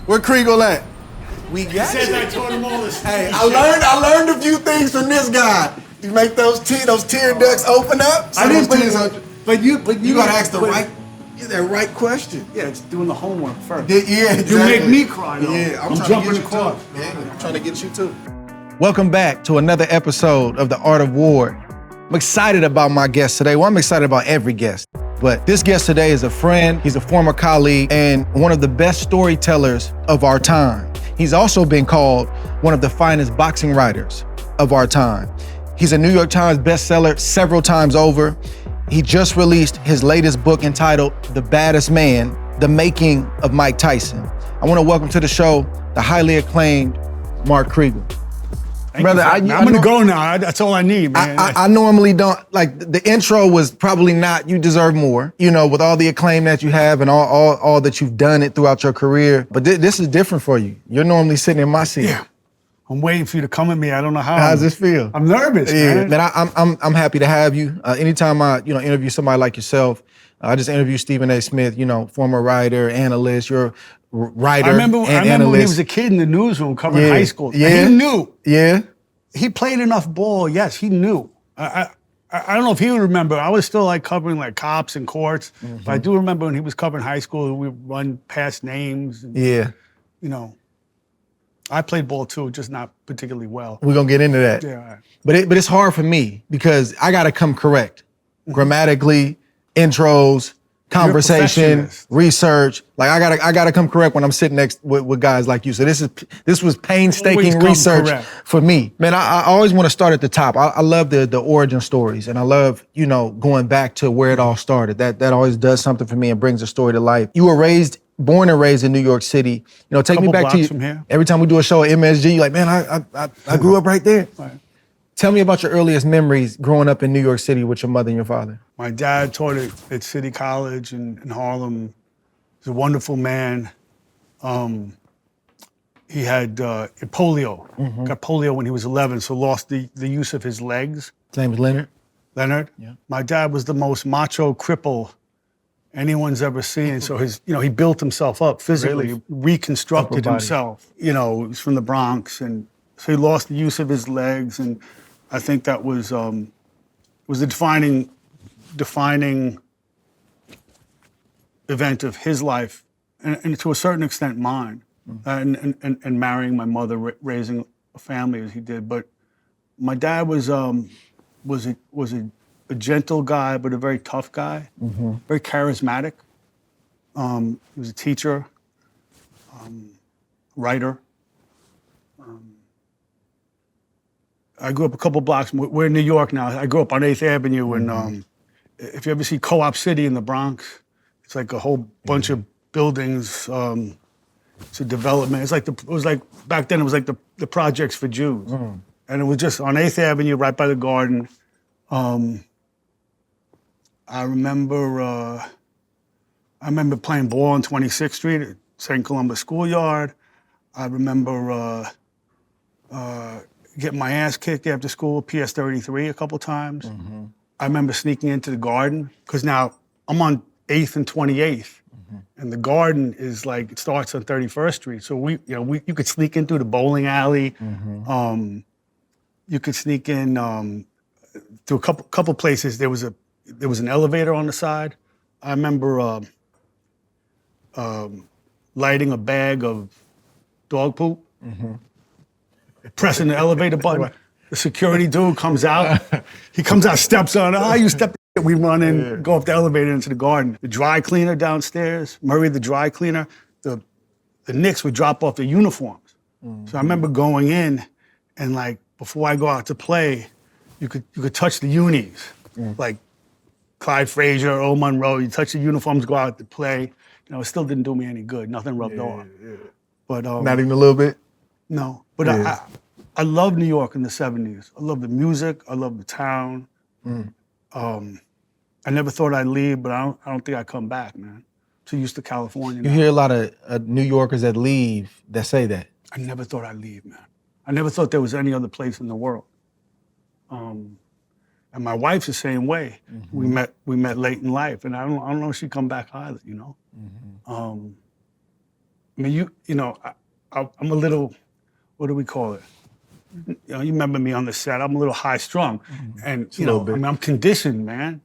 Where Kriegel at? We got He says you. I taught him all this. Hey, I learned a few things from this guy. You make those tear ducts open up. I didn't, but you gotta ask the right question. Yeah, it's doing the homework first. Yeah, exactly. You make me cry, though. Yeah, I'm jumping the car. I'm trying to get you too. Welcome back to another episode of The Art of Ward. I'm excited about my guest today. Well, I'm excited about every guest, but this guest today is a friend, he's a former colleague, and one of the best storytellers of our time. He's also been called one of the finest boxing writers of our time. He's a New York Times bestseller several times over. He just released his latest book entitled The Baddest Man, The Making of Mike Tyson. I want to welcome to the show the highly acclaimed Mark Kreigel. Brother, I'm gonna go now. That's all I need, man. I normally don't, like, the intro was probably not, you deserve more, you know, with all the acclaim that you have and all that you've done it throughout your career. But this is different for you. You're normally sitting in my seat. Yeah. I'm waiting for you to come at me. I don't know how. How's this feel? I'm nervous, man. Man, I'm happy to have you. Anytime I interview somebody like yourself, I just interviewed Stephen A. Smith, former writer, analyst. You're a writer. I remember when he was a kid in the newsroom covering high school. Yeah. And he knew. Yeah. He played enough ball. Yes, he knew. I don't know if he would remember. I was still covering cops and courts, but I do remember when he was covering high school, we would run past names. And, I played ball too, just not particularly well. We're gonna get into that. Yeah. All right. But it's hard for me because I gotta come correct. Grammatically, intros, conversation, research. I gotta come correct when I'm sitting next with guys like you. So this was painstaking research for me. Man, I always want to start at the top. I love the origin stories, and I love, going back to where it all started. That always does something for me and brings a story to life. You were born and raised in New York City. Take me back to you. From here. Every time we do a show at MSG, you're like, man, I grew up right there. Right. Tell me about your earliest memories growing up in New York City with your mother and your father. My dad taught at City College in Harlem. He's a wonderful man. He had polio. Mm-hmm. Got polio when he was 11, so lost the use of his legs. His name is Leonard? Leonard? Yeah. My dad was the most macho cripple anyone's ever seen. So he built himself up physically, really? Reconstructed himself. He was from the Bronx, and so he lost the use of his legs, and I think that was the defining event of his life, and to a certain extent mine, and marrying my mother, raising a family as he did. But my dad was a gentle guy, but a very tough guy, very charismatic. He was a teacher, writer. I grew up a couple blocks. We're in New York now. I grew up on 8th Avenue, and if you ever see Co-op City in the Bronx, it's like a whole bunch of buildings. It's a development. It was like back then. It was like the projects for Jews, and it was just on 8th Avenue, right by the Garden. I remember playing ball on 26th Street at St. Columbus Schoolyard. I remember getting my ass kicked after school, PS 33 a couple times. Mm-hmm. I remember sneaking into the Garden, because now I'm on 8th and 28th, and the Garden is it starts on 31st Street. So you could sneak in through the bowling alley. Mm-hmm. You could sneak in to a couple places. There was an elevator on the side. I remember lighting a bag of dog poop, pressing the elevator button. The security dude comes out. He comes out, steps on. You stepped. We run in, go up the elevator into the Garden. The dry cleaner downstairs, Murray the dry cleaner, the Knicks would drop off their uniforms. Mm-hmm. So I remember going in, and before I go out to play, you could touch the unis, like Clyde Frazier, Earl Monroe. You touch the uniforms, go out to play. It still didn't do me any good. Nothing rubbed off. Yeah. But not even a little bit. No, but I loved New York in the '70s. I loved the music. I loved the town. I never thought I'd leave, but I don't think I'd come back, man. Too used to California. You hear a lot of New Yorkers that leave that say that. I never thought I'd leave, man. I never thought there was any other place in the world. And my wife's the same way. Mm-hmm. We met late in life, and I don't know if she'd come back either, I mean, I'm a little, what do we call it? You know, you remember me on the set. I'm a little high strung, and a little bit. I mean, I'm conditioned, man.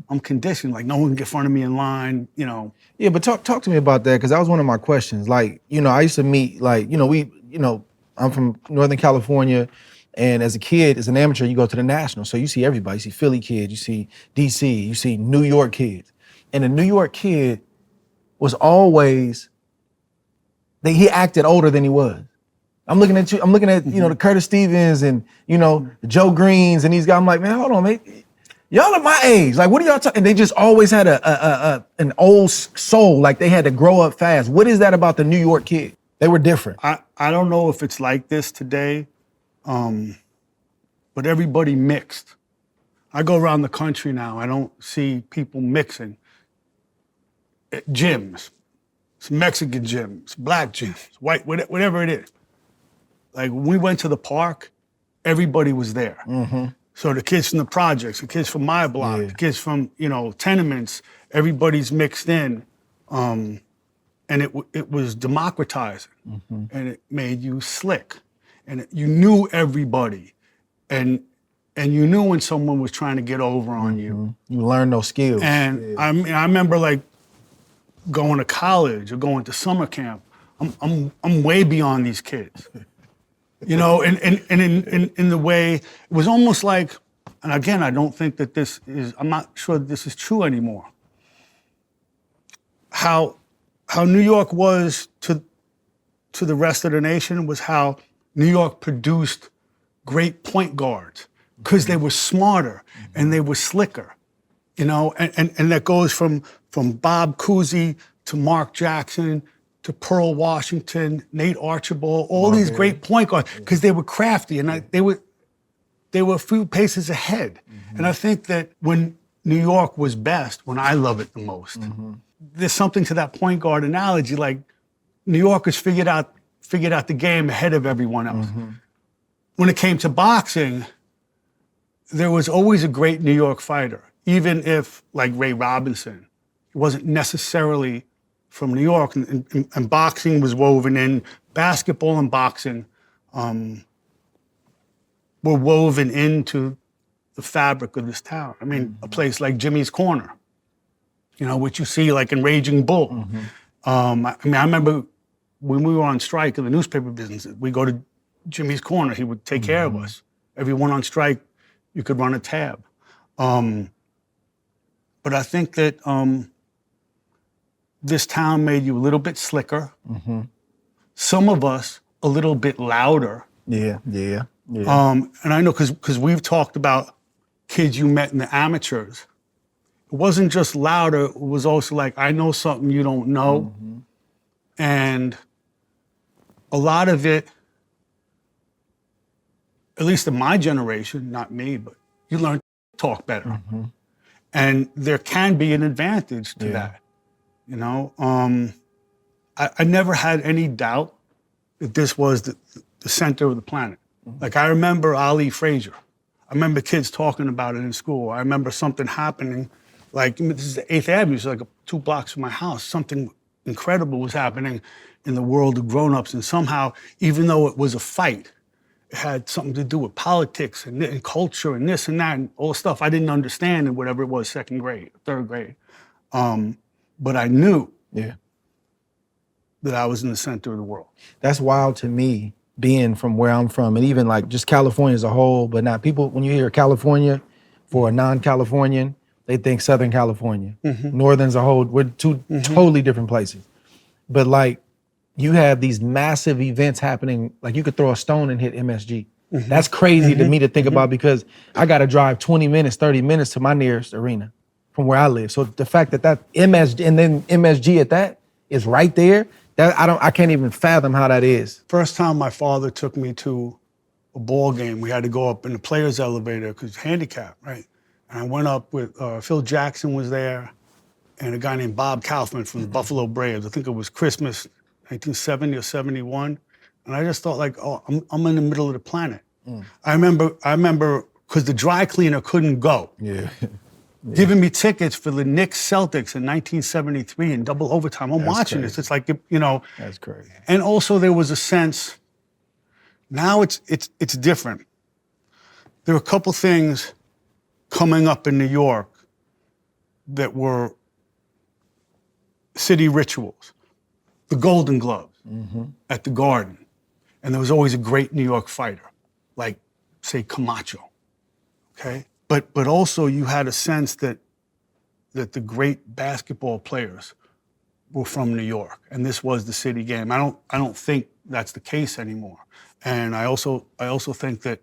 I'm conditioned. Like no one can get in front of me in line. You know. Yeah, but talk to me about that, because that was one of my questions. Like, I used to meet, like, I'm from Northern California, and as a kid, as an amateur, you go to the National, so you see everybody. You see Philly kids, you see DC, you see New York kids, and the New York kid was always, he acted older than he was. I'm looking at you. I'm looking at the Curtis Stevens and the Joe Greens and these guys. I'm like, man, hold on, man. Y'all are my age. Like, what are y'all talking? And they just always had an old soul. Like they had to grow up fast. What is that about the New York kid? They were different. I don't know if it's like this today, but everybody mixed. I go around the country now. I don't see people mixing. At gyms, some Mexican gyms, black gyms, white, whatever it is. Like when we went to the park, everybody was there. So the kids from the projects, the kids from my block, the kids from tenements, everybody's mixed in, and it was democratizing, and it made you slick, and you knew everybody, and you knew when someone was trying to get over on you. You learned those skills. And I remember like going to college or going to summer camp. I'm way beyond these kids. And in the way, it was almost like, and again, I don't think that I'm not sure that this is true anymore. How New York was to the rest of the nation was how New York produced great point guards because they were smarter and they were slicker, and that goes from Bob Cousy to Mark Jackson to Pearl Washington, Nate Archibald, all these great point guards, because they were crafty and they were a few paces ahead. And I think that when New York was best, when I love it the most, there's something to that point guard analogy. Like New Yorkers figured out the game ahead of everyone else. When it came to boxing, there was always a great New York fighter, even if like Ray Robinson, he wasn't necessarily from New York, and boxing was woven in. Basketball and boxing were woven into the fabric of this town. I mean, a place like Jimmy's Corner, which you see like in Raging Bull. I remember when we were on strike in the newspaper business, we go to Jimmy's Corner. He would take care of us. Everyone on strike, you could run a tab. But I think that this town made you a little bit slicker. Some of us a little bit louder. Yeah. And I know because we've talked about kids you met in the amateurs. It wasn't just louder, it was also like, I know something you don't know. And a lot of it, at least in my generation, not me, but you learn to talk better. And there can be an advantage to that. I never had any doubt that this was the center of the planet. Like I remember Ali Frazier. I remember kids talking about it in school. I remember something happening, like this is the 8th Avenue, so like 2 blocks from my house. Something incredible was happening in the world of grown-ups, and somehow, even though it was a fight, it had something to do with politics and culture and this and that and all the stuff I didn't understand in whatever it was, 2nd grade, 3rd grade. But I knew that I was in the center of the world. That's wild to me, being from where I'm from, and even like just California as a whole. But now people, when you hear California, for a non-Californian, they think Southern California. Northern's a whole, we're two totally different places. But like, you have these massive events happening, like you could throw a stone and hit MSG. That's crazy to me to think about, because I gotta drive 20 minutes, 30 minutes to my nearest arena from where I live. So the fact that MSG, and then MSG at that is right there, that I can't even fathom how that is. First time my father took me to a ball game, we had to go up in the players' elevator because handicapped, right? And I went up with, Phil Jackson was there, and a guy named Bob Kaufman from the Buffalo Braves. I think it was Christmas 1970 or 71. And I just thought like, oh, I'm in the middle of the planet. I remember, because the dry cleaner couldn't go. giving me tickets for the Knicks Celtics in 1973 in double overtime. I'm watching this. It's like, That's crazy. And also there was a sense, now it's different. There were a couple things coming up in New York that were city rituals. The Golden Gloves at the Garden. And there was always a great New York fighter, like, say, Camacho, okay? But also you had a sense that the great basketball players were from New York, and this was the city game. I don't think that's the case anymore. And I also think that,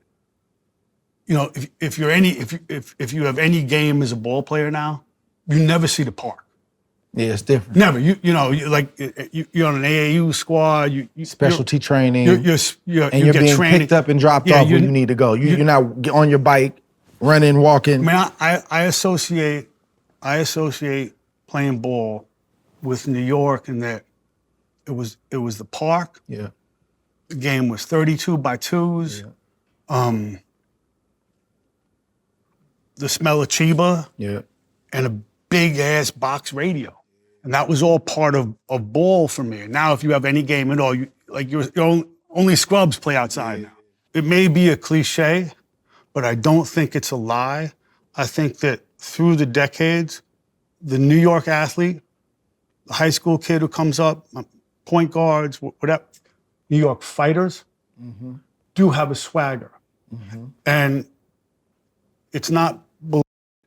if you have any game as a ball player now, you never see the park. Yeah, it's different. Never. You're on an AAU squad. Specialty training. You're you're being picked up and dropped off where you need to go. You're not on your bike, running, walking. I mean, I associate playing ball with New York in that it was the park. Yeah. The game was 32 by 2s. Yeah. The smell of Chiba. Yeah. And a big ass box radio. And that was all part of ball for me. And now if you have any game at all, only scrubs play outside now. It may be a cliche, but I don't think it's a lie. I think that through the decades, the New York athlete, the high school kid who comes up, point guards, whatever, New York fighters do have a swagger. And it's not,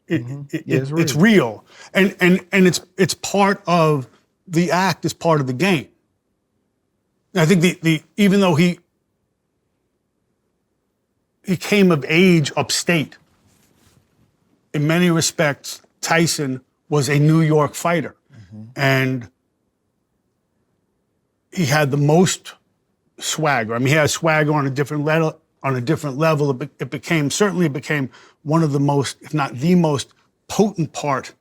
it's real. And it's part of, the act is part of the game. And I think even though he came of age upstate, in many respects, Tyson was a New York fighter. And he had the most swagger. I mean, he had swagger on a different level. It became one of the most, if not the most potent part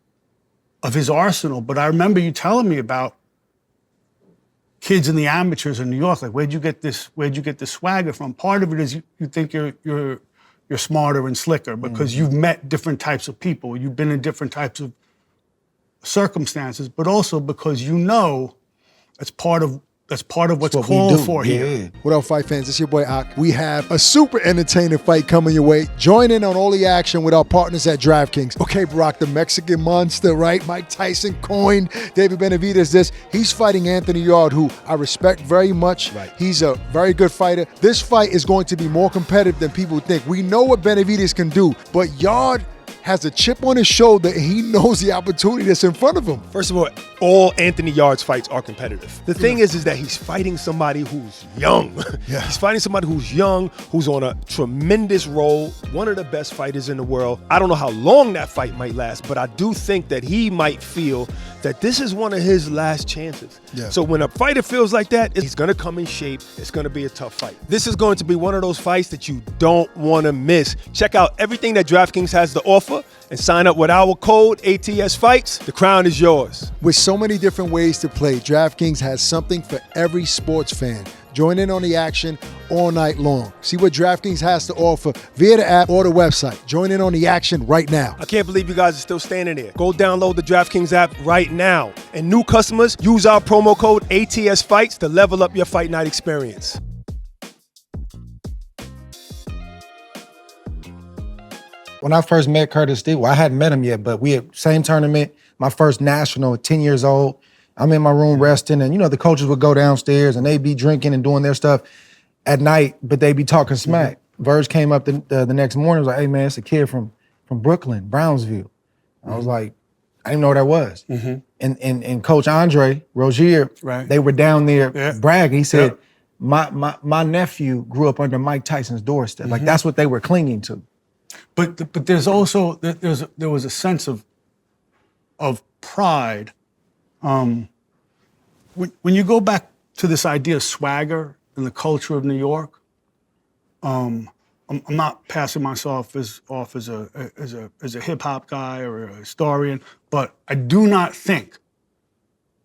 of his arsenal. But I remember you telling me about kids in the amateurs in New York, like, where'd you get this swagger from? Part of it is you think you're smarter and slicker because you've met different types of people, you've been in different types of circumstances, but also because that's part of what's called for here. What up, fight fans? It's your boy Ak. We have a super entertaining fight coming your way. Join in on all the action with our partners at DraftKings. Okay, Barack, the Mexican monster, right? Mike Tyson coined David Benavidez. He's fighting Anthony Yard, who I respect very much. Right. He's a very good fighter. This fight is going to be more competitive than people think. We know what Benavidez can do, but Yard has a chip on his shoulder, and he knows the opportunity that's in front of him. First of all Anthony Yard's fights are competitive. The thing is that he's fighting somebody who's young. Yeah. He's fighting somebody who's young, who's on a tremendous roll, one of the best fighters in the world. I don't know how long that fight might last, but I do think that he might feel that this is one of his last chances. Yeah. So when a fighter feels like that, he's gonna come in shape. It's gonna be a tough fight. This is going to be one of those fights that you don't wanna miss. Check out everything that DraftKings has to offer and sign up with our code ATSFights. The crown is yours. With so many different ways to play, DraftKings has something for every sports fan. Join in on the action all night long. See what DraftKings has to offer via the app or the website. Join in on the action right now. I can't believe you guys are still standing there. Go download the DraftKings app right now. And new customers, use our promo code ATSFights to level up your fight night experience. When I first met Curtis Steele, I hadn't met him yet, but we had same tournament, my first national at 10 years old. I'm in my room resting, and the coaches would go downstairs and they'd be drinking and doing their stuff at night, but they'd be talking smack. Verge came up the next morning, was like, "Hey man, it's a kid from Brooklyn, Brownsville." I was like, I didn't know what that was. And Coach Andre Rozier, they were down there bragging. He said, my nephew grew up under Mike Tyson's doorstep. Like that's what they were clinging to. But there's also there was a sense of pride. When you go back to this idea of swagger and the culture of New York, I'm not passing myself off as a hip hop guy or a historian, but I do not think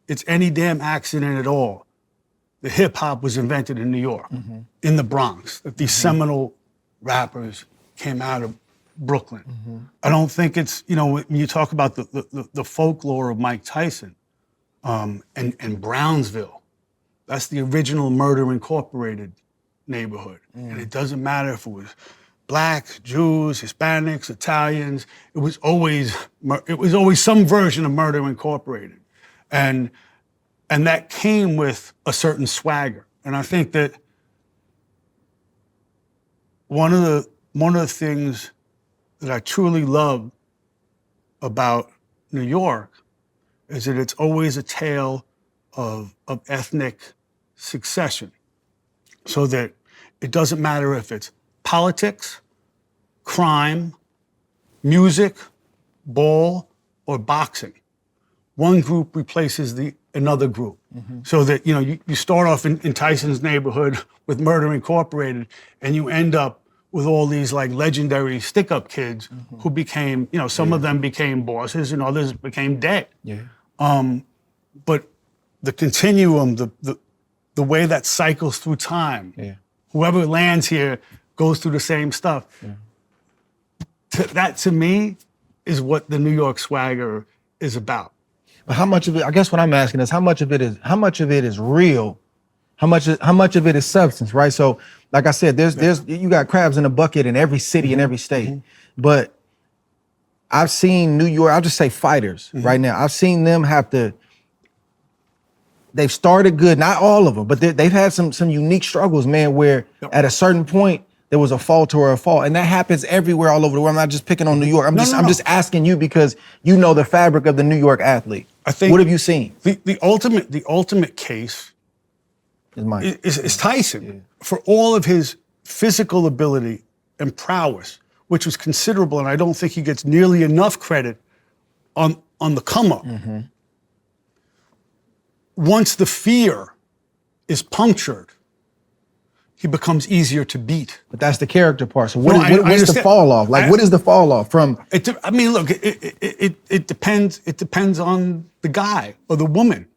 it's any damn accident at all that hip hop was invented in New York, in the Bronx. That these seminal rappers came out of Brooklyn. I don't think it's, when you talk about the folklore of Mike Tyson and Brownsville, that's the original Murder Incorporated neighborhood. And it doesn't matter if it was Blacks, Jews, Hispanics, Italians. It was always some version of Murder Incorporated, and that came with a certain swagger. And I think that one of the things that I truly love about New York is that it's always a tale of ethnic succession, so that it doesn't matter if it's politics, crime, music, ball, or boxing. One group replaces another group. So that, you start off in Tyson's neighborhood with Murder Incorporated, and you end up with all these like legendary stick-up kids who became, some of them became bosses and others became dead. Yeah. But the continuum, the way that cycles through time, whoever lands here goes through the same stuff. That to me is what the New York swagger is about. But how much of it? I guess what I'm asking is how much of it is real, how much of it is substance, right? So, like I said, you got crabs in a bucket in every city and every state, but I've seen New York. I'll just say fighters right now. I've seen them have to. They've started good, not all of them, but they've had some unique struggles, man. Where at a certain point there was a falter or a fall, and that happens everywhere, all over the world. I'm not just picking on New York. I'm just asking you because you know the fabric of the New York athlete. I think. What have you seen? The ultimate case is Tyson for all of his physical ability and prowess, which was considerable, and I don't think he gets nearly enough credit on the come up. Once the fear is punctured, he becomes easier to beat. But that's the character part. So what's the fall off? Like, what is the fall off from? I mean, look, it depends. It depends on the guy or the woman.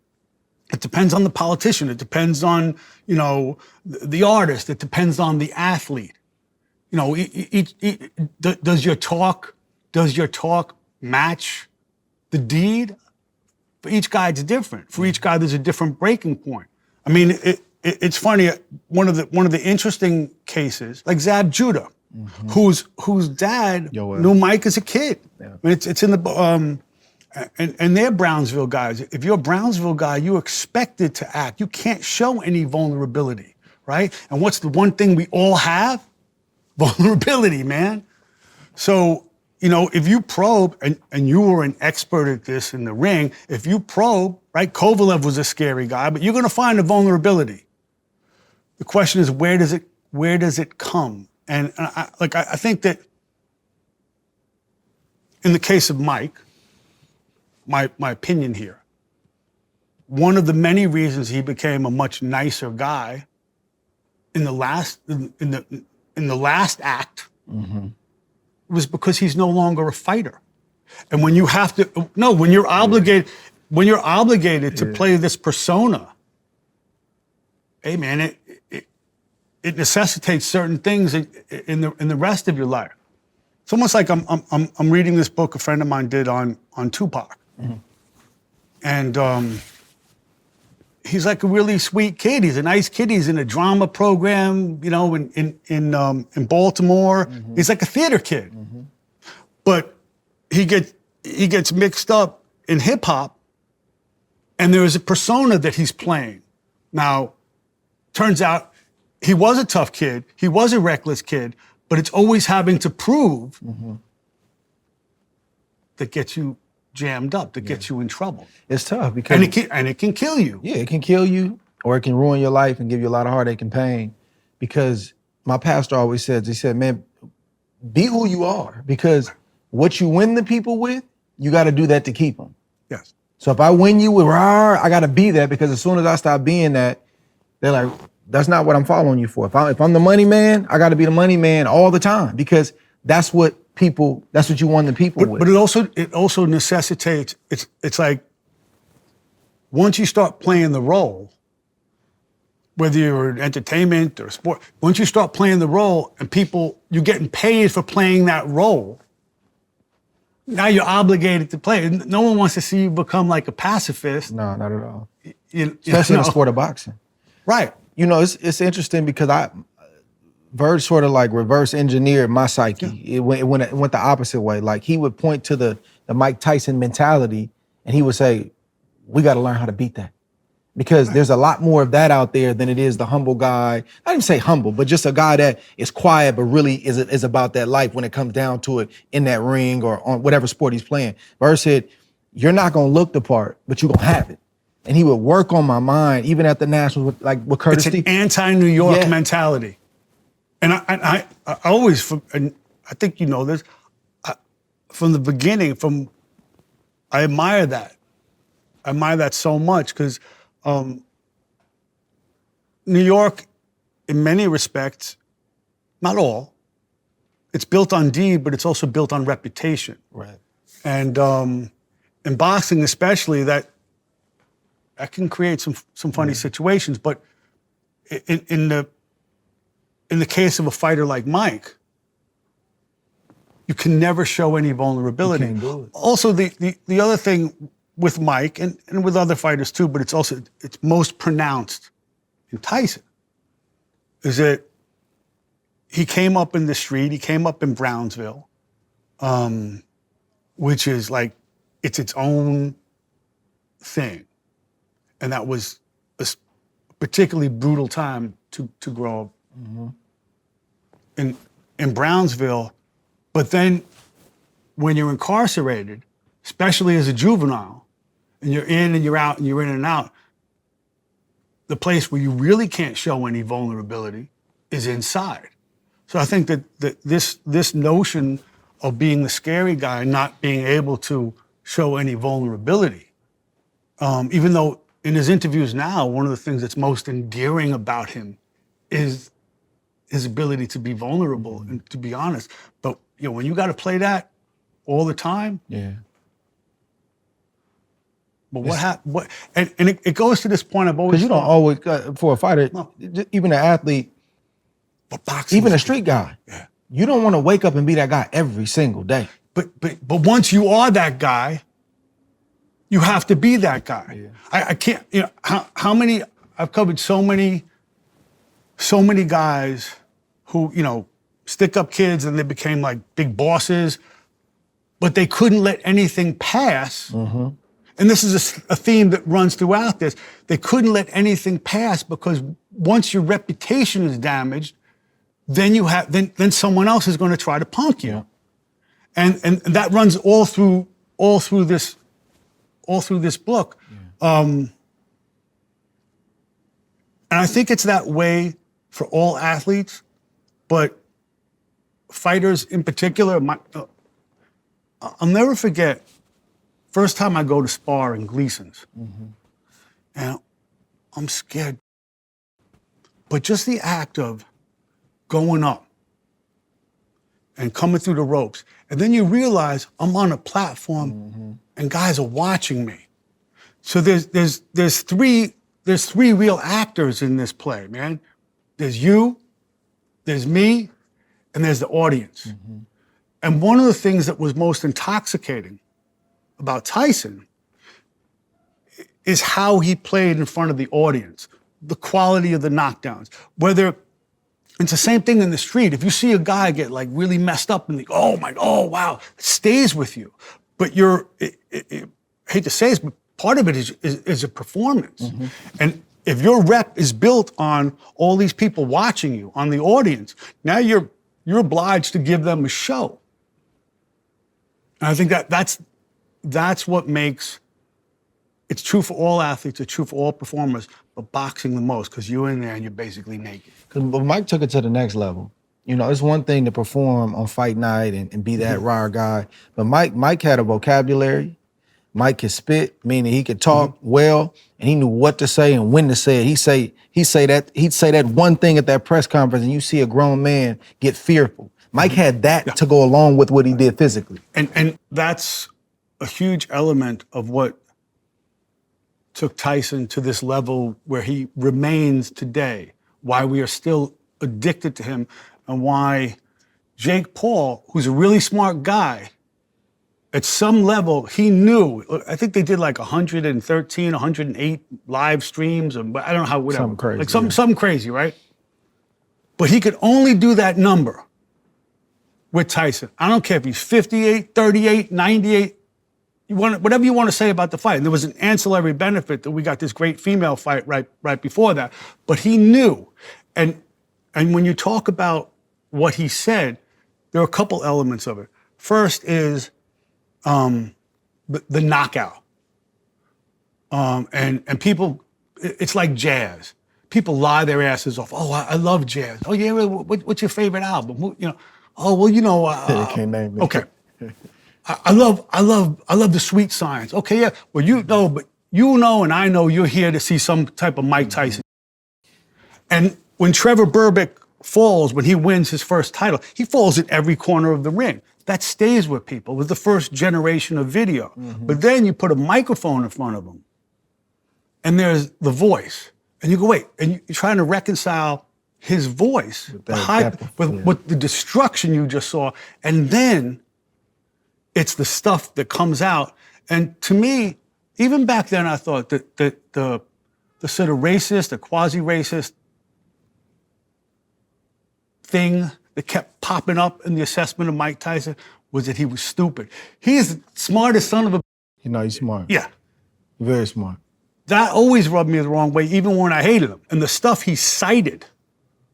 It depends on the politician. It depends on, the artist. It depends on the athlete. Does your talk match the deed? For each guy, it's different. For each guy, there's a different breaking point. I mean, it's funny. One of the interesting cases, like Zab Judah, whose dad knew Mike as a kid. Yeah. I mean, it's in the and they're Brownsville guys. If you're a Brownsville guy, you're expected to act. You can't show any vulnerability, right? And what's the one thing we all have? Vulnerability, man. So, if you probe, and you were an expert at this in the ring, if you probe, right, Kovalev was a scary guy, but you're going to find a vulnerability. The question is, where does it come? And I think that in the case of Mike, my opinion here, one of the many reasons he became a much nicer guy in the last act was because he's no longer a fighter. And when you're obligated to play this persona, hey man, it necessitates certain things in the rest of your life. It's almost like I'm reading this book a friend of mine did on Tupac. And he's like a really sweet kid. He's a nice kid. He's in a drama program, in Baltimore. He's like a theater kid. But he gets mixed up in hip hop, and there is a persona that he's playing. Now, turns out he was a tough kid. He was a reckless kid, but it's always having to prove that gets you jammed up, that gets you in trouble. It's tough because it can kill you. Yeah, it can kill you, or it can ruin your life and give you a lot of heartache and pain. Because my pastor always says, he said, man, be who you are, because what you win the people with, you got to do that to keep them. Yes. So if I win you with rawr, I got to be that, because as soon as I stop being that, they're like, that's not what I'm following you for. If I'm the money man, I got to be the money man all the time, because that's what you won the people with. But it also necessitates, it's like, once you start playing the role, whether you're in entertainment or sport, once you start playing the role and you're getting paid for playing that role, now you're obligated to play. No one wants to see you become like a pacifist. No, not at all. Especially in the sport of boxing. Right. You know, it's interesting because Verge sort of like reverse engineered my psyche. Yeah. It went the opposite way. Like he would point to the Mike Tyson mentality and he would say, we got to learn how to beat that. Because there's a lot more of that out there than it is the humble guy. I didn't say humble, but just a guy that is quiet, but really is about that life when it comes down to it in that ring or on whatever sport he's playing. Verse said, you're not going to look the part, but you're going to have it. And he would work on my mind, even at the Nationals, with Curtis. It's an anti-New York mentality. And I always, and I think you know this, from the beginning, I admire that. I admire that so much because New York, in many respects, not all, it's built on deed, but it's also built on reputation. Right. And in boxing especially, that can create some funny situations. But in the case of a fighter like Mike, you can never show any vulnerability. You can't do it. Also, the other thing with Mike and with other fighters too, but it's most pronounced in Tyson, is that he came up in the street, he came up in Brownsville, which is like, it's its own thing. And that was a particularly brutal time to grow up in Brownsville. But then when you're incarcerated, especially as a juvenile, and you're in and you're out and you're in and out, the place where you really can't show any vulnerability is inside. So I think that this notion of being the scary guy, not being able to show any vulnerability, even though in his interviews now, one of the things that's most endearing about him is his ability to be vulnerable and to be honest. But when you got to play that all the time, But what happened? And it goes to this point I've always. Because you don't always for a fighter, even an athlete, but boxing, even a street guy. Yeah. You don't want to wake up and be that guy every single day. But once you are that guy, you have to be that guy. Yeah. I can't. How many? I've covered so many guys who stick up kids and they became like big bosses, but they couldn't let anything pass. Mm-hmm. And this is a theme that runs throughout this. They couldn't let anything pass because once your reputation is damaged, then then someone else is going to try to punk you, and that runs all through this book. Yeah. And I think it's that way for all athletes, but fighters in particular. I'll never forget. First time I go to spar in Gleason's, and I'm scared. But just the act of going up and coming through the ropes, and then you realize I'm on a platform and guys are watching me. So there's three real actors in this play, man. There's you, there's me, and there's the audience. Mm-hmm. And one of the things that was most intoxicating about Tyson is how he played in front of the audience, the quality of the knockdowns. Whether it's the same thing in the street. If you see a guy get like really messed up and think, oh wow, it stays with you. But I hate to say this, but part of it is a performance. Mm-hmm. And if your rep is built on all these people watching you, on the audience, now you're obliged to give them a show. And I think that's what makes, it's true for all athletes, it's true for all performers, but boxing the most, because you're in there and you're basically naked. But Mike took it to the next level. It's one thing to perform on fight night and be that raw guy, but Mike had a vocabulary. Mike could spit, meaning he could talk well, and he knew what to say and when to say it. He'd say that one thing at that press conference, and you see a grown man get fearful. Mike had that to go along with what he did physically. And that's a huge element of what took Tyson to this level where he remains today, why we are still addicted to him, and why Jake Paul, who's a really smart guy, at some level, he knew, I think they did like 113, 108 live streams, or I don't know how, whatever. Something crazy, like something crazy, right? But he could only do that number with Tyson. I don't care if he's 58, 38, 98, whatever you want to say about the fight. And there was an ancillary benefit that we got this great female fight right before that. But he knew. And when you talk about what he said, there are a couple elements of it. First is the knockout. And people, it's like jazz. People lie their asses off. Oh, I love jazz. Oh, yeah, what's your favorite album? You know, oh, well, you know. You can't name it. Okay. I love the sweet science. Okay, yeah. Well, you know, but you know and I know you're here to see some type of Mike Tyson. And when Trevor Berbick falls, when he wins his first title, he falls at every corner of the ring. That stays with people. It was the first generation of video. But then you put a microphone in front of him, and there's the voice. And you go, wait, and you're trying to reconcile his voice with the destruction you just saw. And then it's the stuff that comes out. And to me, even back then, I thought that the sort of racist, the quasi-racist thing that kept popping up in the assessment of Mike Tyson was that he was stupid. He's the smartest son of a... You know, he's smart. Yeah. Very smart. That always rubbed me the wrong way, even when I hated him. And the stuff he cited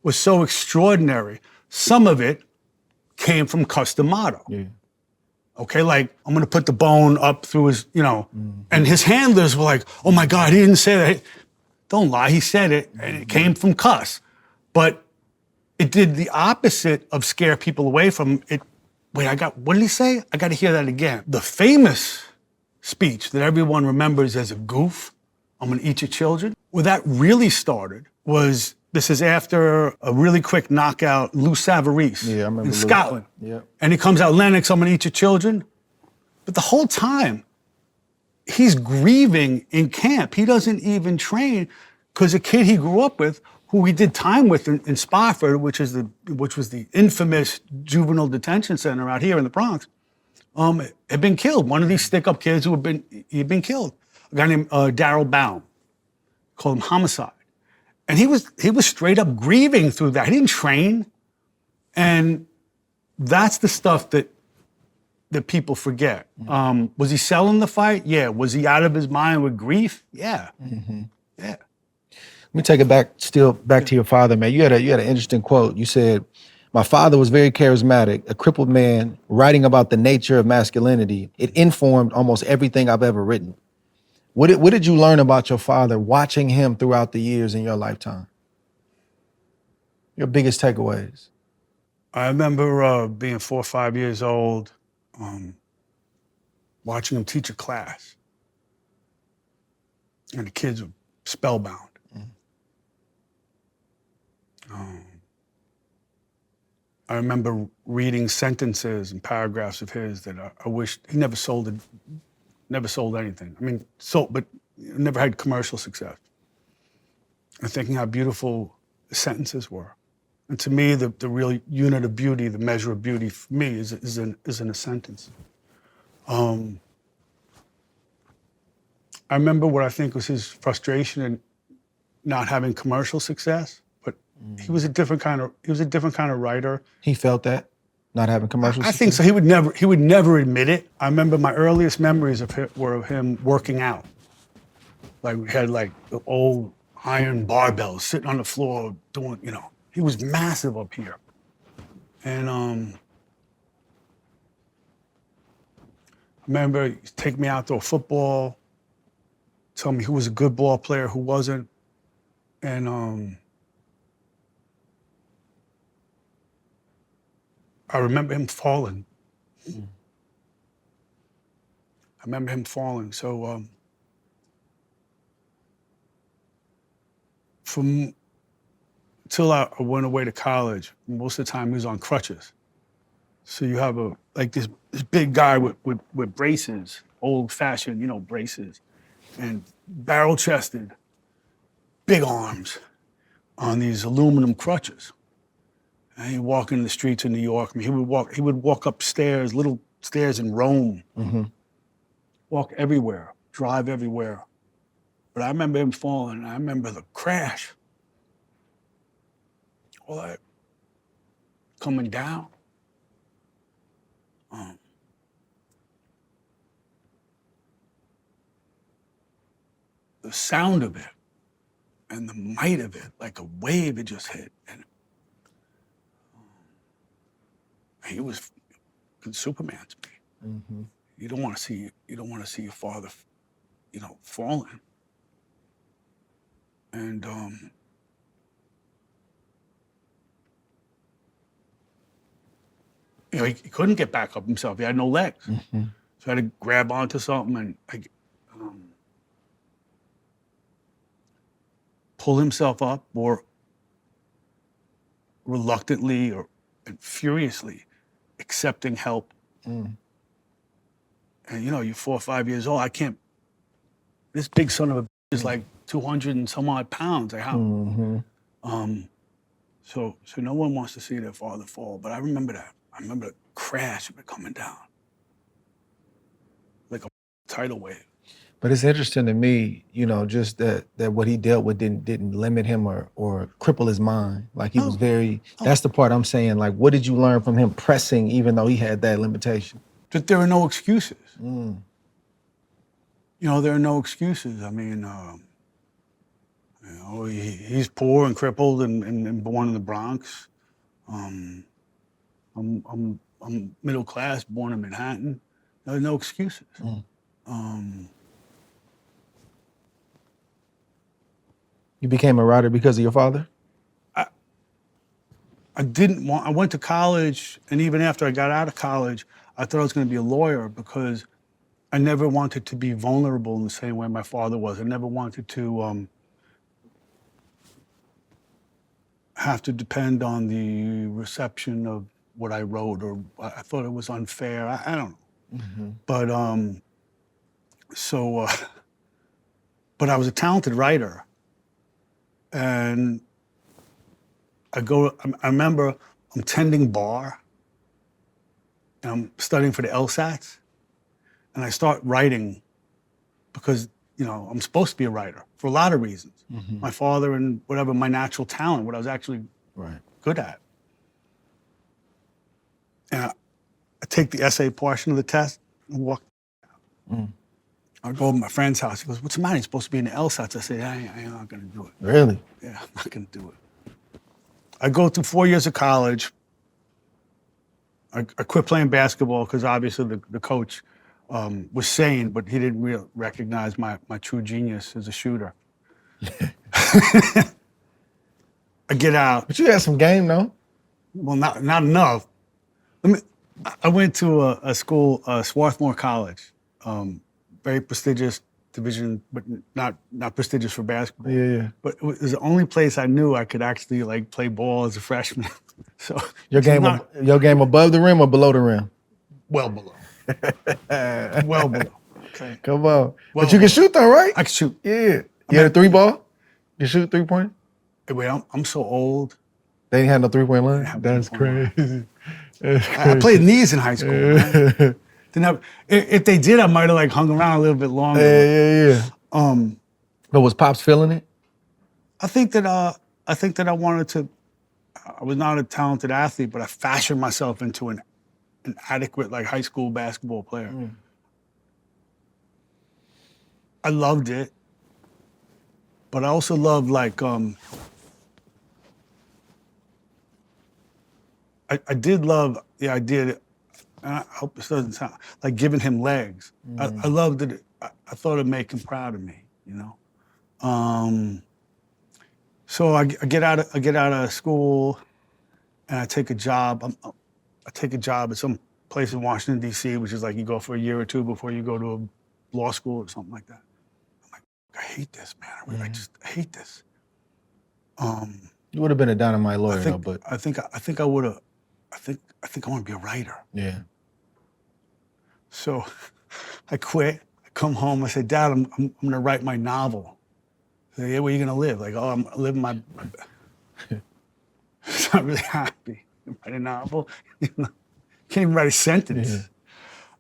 was so extraordinary. Some of it came from Customato. Yeah. Okay, like, I'm gonna put the bone up through his, you know, and his handlers were like, oh my God, he didn't say that. Don't lie, he said it, and it came from Cuss. But it did the opposite of scare people away from it. Wait, what did he say? I gotta hear that again. The famous speech that everyone remembers as a goof, I'm gonna eat your children, where that really started was, this is after a really quick knockout, Lou Savarese in Scotland. Yeah. And he comes out, Lennox, I'm gonna eat your children. But the whole time, he's grieving in camp. He doesn't even train, because a kid he grew up with, who he did time with in Spofford, which was the infamous juvenile detention center out here in the Bronx, had been killed. One of these stick-up kids he'd been killed. A guy named Darryl Baum, called him homicide. And he was straight up grieving through that. He didn't train. And that's the stuff that people forget. Was he selling the fight? Yeah. Was he out of his mind with grief? Yeah. Yeah. Let me take it back to your father, man. You had an interesting quote. You said, my father was very charismatic, a crippled man, writing about the nature of masculinity. It informed almost everything I've ever written. What did you learn about your father watching him throughout the years in your lifetime? Your biggest takeaways? I remember being 4 or 5 years old, watching him teach a class. And the kids were spellbound. I remember reading sentences and paragraphs of his that I wish he never sold anything. I mean, but never had commercial success. And thinking how beautiful the sentences were. And to me, the real unit of beauty, the measure of beauty for me is in a sentence. I remember what I think was his frustration in not having commercial success, but he was a different kind of writer. He felt that, not having commercial success? I think so. He would never admit it. I remember my earliest memories of him were of him working out. Like, we had like the old iron barbells sitting on the floor doing, you know, he was massive up here. And I remember he'd take me out to a football, tell me who was a good ball player, who wasn't. And I remember him falling. So till I went away to college, most of the time he was on crutches. So you have this big guy with braces, old-fashioned, braces. And barrel-chested, big arms on these aluminum crutches. And he'd walk in the streets of New York. I mean, he would walk upstairs, little stairs in Rome, walk everywhere, drive everywhere. But I remember him falling. I remember the crash. All that coming down. The sound of it and the might of it, like a wave it just hit. And he was Superman to me. You don't want to see your father, falling. And he couldn't get back up himself. He had no legs. So I had to grab onto something and pull himself up, or reluctantly and furiously accepting help. And you're 4 or 5 years old. I can't. This big son of a is like 200 and some odd pounds. Like how? So no one wants to see their father fall. But I remember that. I remember the crash of it coming down, like a tidal wave. But it's interesting to me, just that what he dealt with didn't limit him or cripple his mind. Like he was very. That's the part I'm saying. Like, what did you learn from him pressing, even though he had that limitation? That there are no excuses. There are no excuses. I mean, he's poor and crippled and born in the Bronx. I'm middle class, born in Manhattan. There are no excuses. You became a writer because of your father? I went to college, and even after I got out of college, I thought I was going to be a lawyer because I never wanted to be vulnerable in the same way my father was. I never wanted to have to depend on the reception of what I wrote, or I thought it was unfair. I don't know. But but I was a talented writer. And I remember I'm tending bar, and I'm studying for the LSATs, and I start writing because, I'm supposed to be a writer for a lot of reasons. My father and whatever, my natural talent, what I was actually good at. And I take the essay portion of the test and walk out. I go over to my friend's house. He goes, "What's the matter? You're supposed to be in the LSATs." I say, I'm not going to do it. Really? Yeah, I'm not going to do it. I go through 4 years of college. I quit playing basketball because obviously the coach was sane, but he didn't recognize my true genius as a shooter. I get out. But you had some game, though. Well, not enough. I went to a school, Swarthmore College. Very prestigious division, but not prestigious for basketball. Yeah. But it was the only place I knew I could actually play ball as a freshman. So your game above the rim or below the rim? Well below. Well below. Okay. Come on. But you can shoot though, right? I can shoot. Yeah. You had a 3-ball? You shoot 3-point? Hey, wait, I'm so old. They didn't have no 3-point line? That's crazy. I played knees in high school, man. If they did, I might have hung around a little bit longer. Yeah. But was Pops feeling it? I think that I wanted to. I was not a talented athlete, but I fashioned myself into an adequate high school basketball player. I loved it, but I also loved I did love the idea that. I hope this doesn't sound like giving him legs. I loved it. I thought it'd make him proud of me, So I get out of school, and I take a job. I take a job at some place in Washington D.C., which is you go for a year or two before you go to a law school or something like that. I'm like, I hate this, man. I just hate this. You would have been a dynamite lawyer, but I think I would have. I think I want to be a writer. Yeah. So I quit come home. I said, Dad, I'm gonna write my novel. I said, yeah, where are you gonna live? Like, oh, I'm living my. It's not really happy. You write a novel. Can't even write a sentence.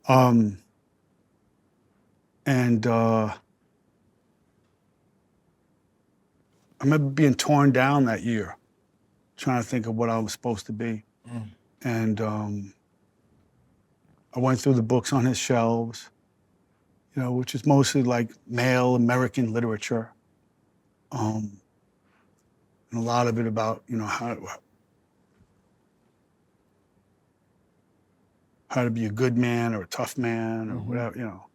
Yeah. I remember being torn down that year, trying to think of what I was supposed to be. And I went through the books on his shelves, you know, which is mostly like male American literature. And a lot of it about, you know, how to be a good man or a tough man or whatever, you know.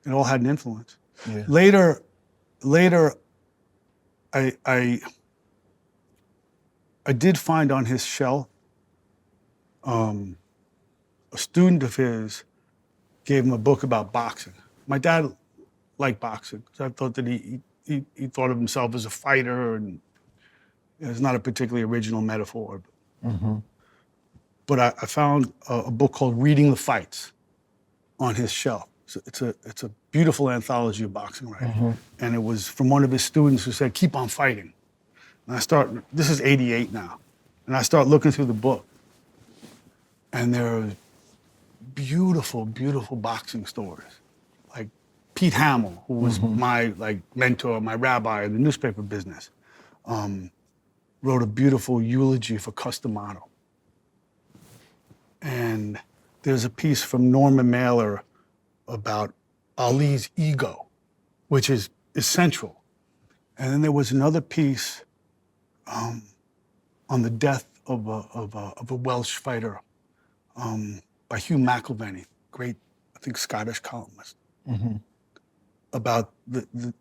It all had an influence. Yeah. Later, I did find on his shelf, a student of his gave him a book about boxing. My dad liked boxing, so I thought that he thought of himself as a fighter, and it's not a particularly original metaphor. But I found a book called Reading the Fights on his shelf. It's a beautiful anthology of boxing writing. And it was from one of his students who said, keep on fighting. And this is 88 now, and I start looking through the book, and there are beautiful, beautiful boxing stories. Like Pete Hamill, who was my mentor, my rabbi in the newspaper business, wrote a beautiful eulogy for Cus D'Amato. And there's a piece from Norman Mailer about Ali's ego, which is central. And then there was another piece on the death of a Welsh fighter by Hugh McIlvanney, great, I think, Scottish columnist, about the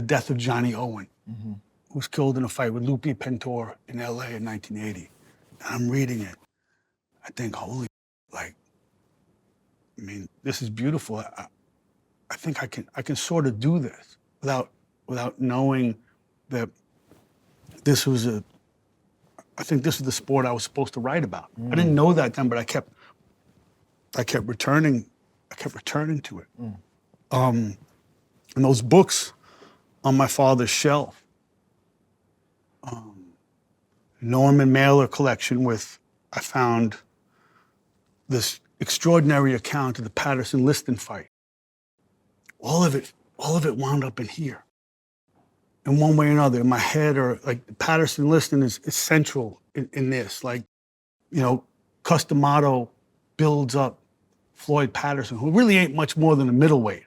death of Johnny Owen, who was killed in a fight with Lupe Pintor in LA in 1980. And I'm reading it. I think, holy, like, I mean, this is beautiful. I think I can sort of do this without knowing that this was I think this was the sport I was supposed to write about. I didn't know that then, but I kept returning to it. And those books on my father's shelf, Norman Mailer collection I found this extraordinary account of the Patterson-Liston fight. All of it wound up in here. In one way or another, in my head, or like Patterson-Liston is central in this. Like, you know, Cus D'Amato builds up Floyd Patterson, who really ain't much more than a middleweight.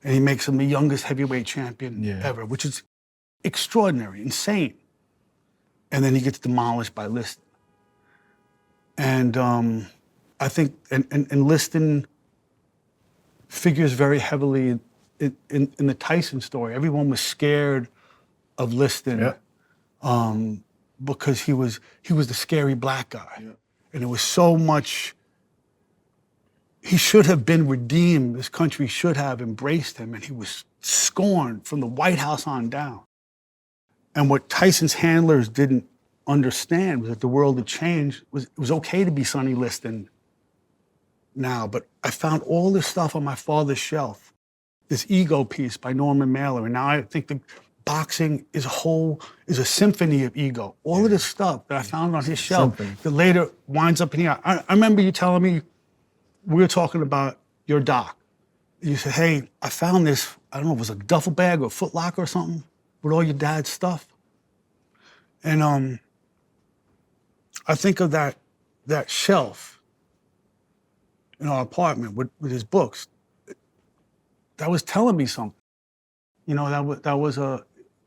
And he makes him the youngest heavyweight champion ever, which is extraordinary, insane. And then he gets demolished by Liston. And I think, and Liston figures very heavily in the Tyson story. Everyone was scared of Liston because he was the scary black guy. And it was so much, he should have been redeemed. This country should have embraced him, and he was scorned from the White House on down. And what Tyson's handlers didn't understand was that the world had changed. It was okay to be Sonny Liston now, but I found all this stuff on my father's shelf, this ego piece by Norman Mailer, and now I think the boxing is a symphony of ego. All of this stuff that I found on his shelf that later winds up in here. I remember you telling me, we were talking about your doc. You said, hey, I found this, I don't know if it was a duffel bag or a Foot Locker or something, with all your dad's stuff. And I think of that shelf in our apartment with his books. That was telling me something. You know,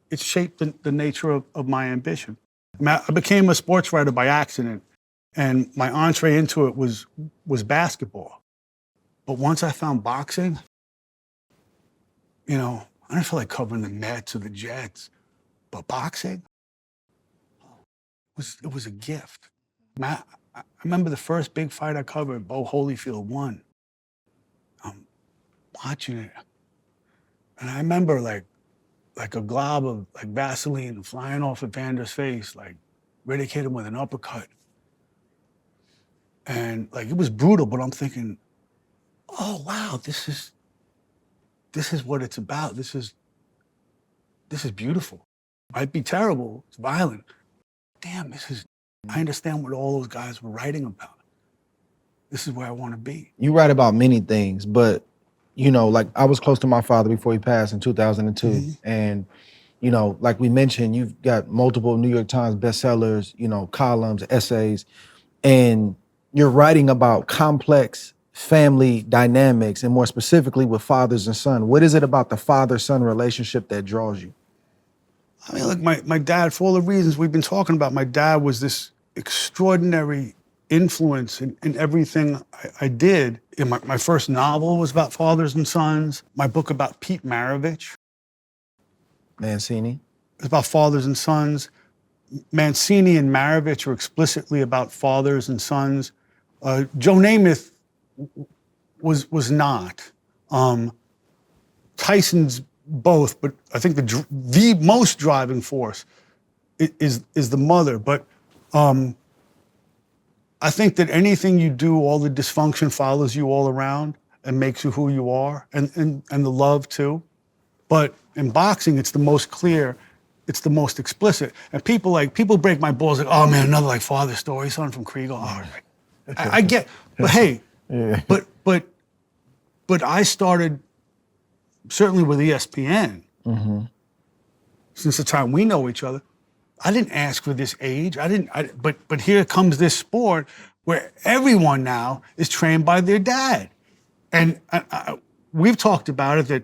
it shaped the nature of my ambition. I mean, I became a sports writer by accident, and my entree into it was basketball. But once I found boxing, you know, I didn't feel like covering the Mets or the Jets, but boxing, it was a gift. I remember the first big fight I covered, Bo Holyfield won. I'm watching it, and I remember like a glob of like Vaseline flying off Evander's face, like ready to hit him with an uppercut. And like it was brutal, but I'm thinking, oh wow, this is what it's about. This is beautiful. Might be terrible, it's violent. Damn, I understand what all those guys were writing about. This is where I want to be. You write about many things, but you know, like I was close to my father before he passed in 2002. And, you know, like we mentioned, you've got multiple New York Times bestsellers, you know, columns, essays, and you're writing about complex family dynamics and more specifically with fathers and son. What is it about the father-son relationship that draws you? I mean, look, my dad, for all the reasons we've been talking about, my dad was this extraordinary influence in everything I did. My first novel was about fathers and sons. My book about Pete Maravich. Mancini. It's about fathers and sons. Mancini and Maravich are explicitly about fathers and sons. Joe Namath was not. Tyson's both, but I think the most driving force is the mother. But I think that anything you do, all the dysfunction follows you all around and makes you who you are, and the love too. But in boxing, it's the most clear, it's the most explicit. And people break my balls like, oh man, another like father story, son from Kriegel. Oh, I get, but hey, but I started certainly with ESPN. Since the time we know each other. I didn't ask for this age. But here comes this sport where everyone now is trained by their dad. And we've talked about it that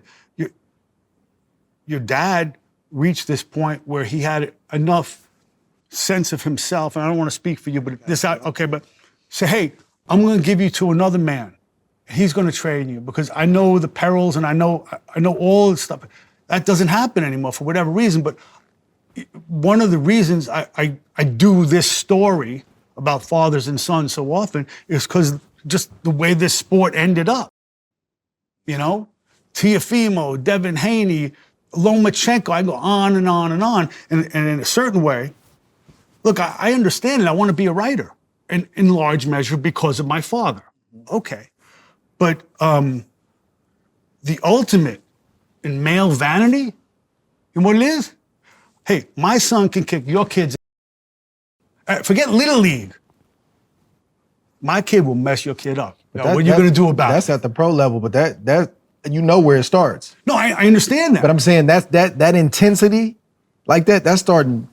your dad reached this point where he had enough sense of himself, and I don't want to speak for you, but but say, hey, I'm going to give you to another man. He's going to train you because I know the perils and I know all this stuff. That doesn't happen anymore for whatever reason, but one of the reasons I do this story about fathers and sons so often is because just the way this sport ended up. You know, Teofimo, Devin Haney, Lomachenko, I go on and on and on. And in a certain way, look, I understand it. I want to be a writer in large measure because of my father. Okay. But the ultimate in male vanity, and what it is, hey, my son can kick your kid's ass. Forget Little League. My kid will mess your kid up. What are you going to do about it? That's at the pro level, but that you know where it starts. No, I understand that. But I'm saying that intensity, like that's starting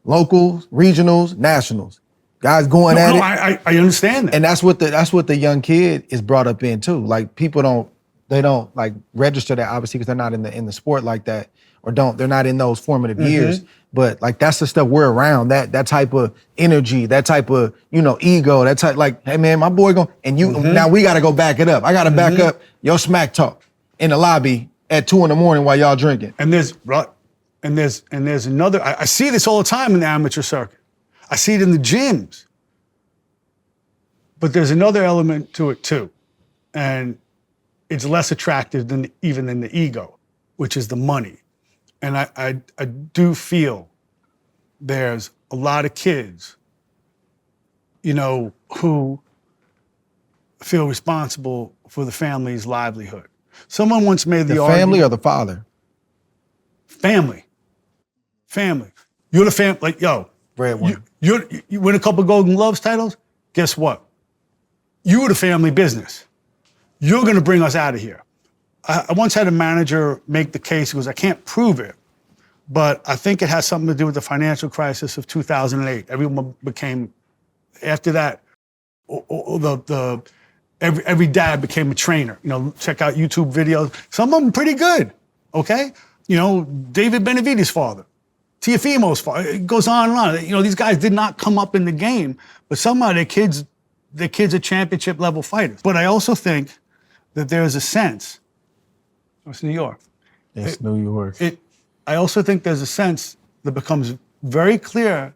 locals, regionals, nationals. Guys going at it. I understand that. And that's what the young kid is brought up in too. Like people don't like register that obviously because they're not in the sport like that, or they're not in those formative years. But like that's the stuff we're around, that type of energy, that type of, you know, ego, that type, like, hey man, my boy now we gotta go back it up. I gotta back up your smack talk in the lobby at 2 a.m. while y'all drinking. And there's another, I see this all the time in the amateur circuit. I see it in the gyms. But there's another element to it too. And it's less attractive than even the ego, which is the money. And I do feel there's a lot of kids, you know, who feel responsible for the family's livelihood. Someone once made the argument. Family or the father? Family. You're the family, like, yo. Breadwinner. You win a couple Golden Gloves titles, guess what? You're the family business. You're going to bring us out of here. I once had a manager make the case, he goes, I can't prove it, but I think it has something to do with the financial crisis of 2008. Everyone became, after that, every dad became a trainer. You know, check out YouTube videos. Some of them pretty good, okay? You know, David Benavidez's father, Teofimo's father, it goes on and on. You know, these guys did not come up in the game, but somehow their kids are championship level fighters. But I also think that there's a sense, it's New York. It's New York. I also think there's a sense that becomes very clear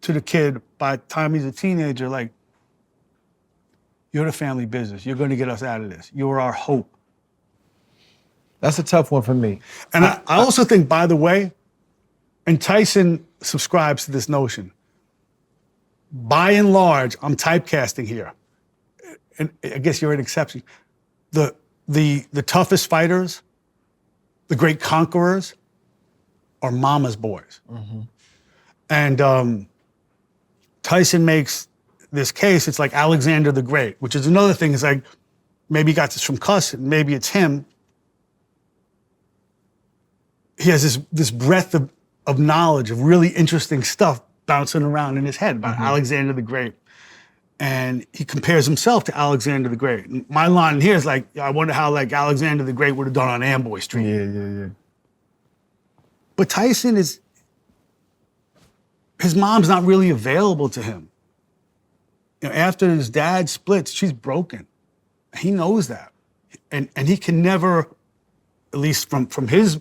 to the kid by the time he's a teenager, like, you're the family business. You're going to get us out of this. You're our hope. That's a tough one for me. And I also think, by the way, and Tyson subscribes to this notion, by and large, I'm typecasting here. and I guess you're an exception, the toughest fighters, the great conquerors, are mama's boys. And Tyson makes this case, it's like Alexander the Great, which is another thing. It's like, maybe he got this from Cuss, and maybe it's him. He has this breadth of knowledge of really interesting stuff bouncing around in his head about Alexander the Great. And he compares himself to Alexander the Great. And my line here is like, I wonder how like Alexander the Great would have done on Amboy Street. Yeah. But Tyson his mom's not really available to him. You know, after his dad splits, she's broken. He knows that. And he can never, at least from his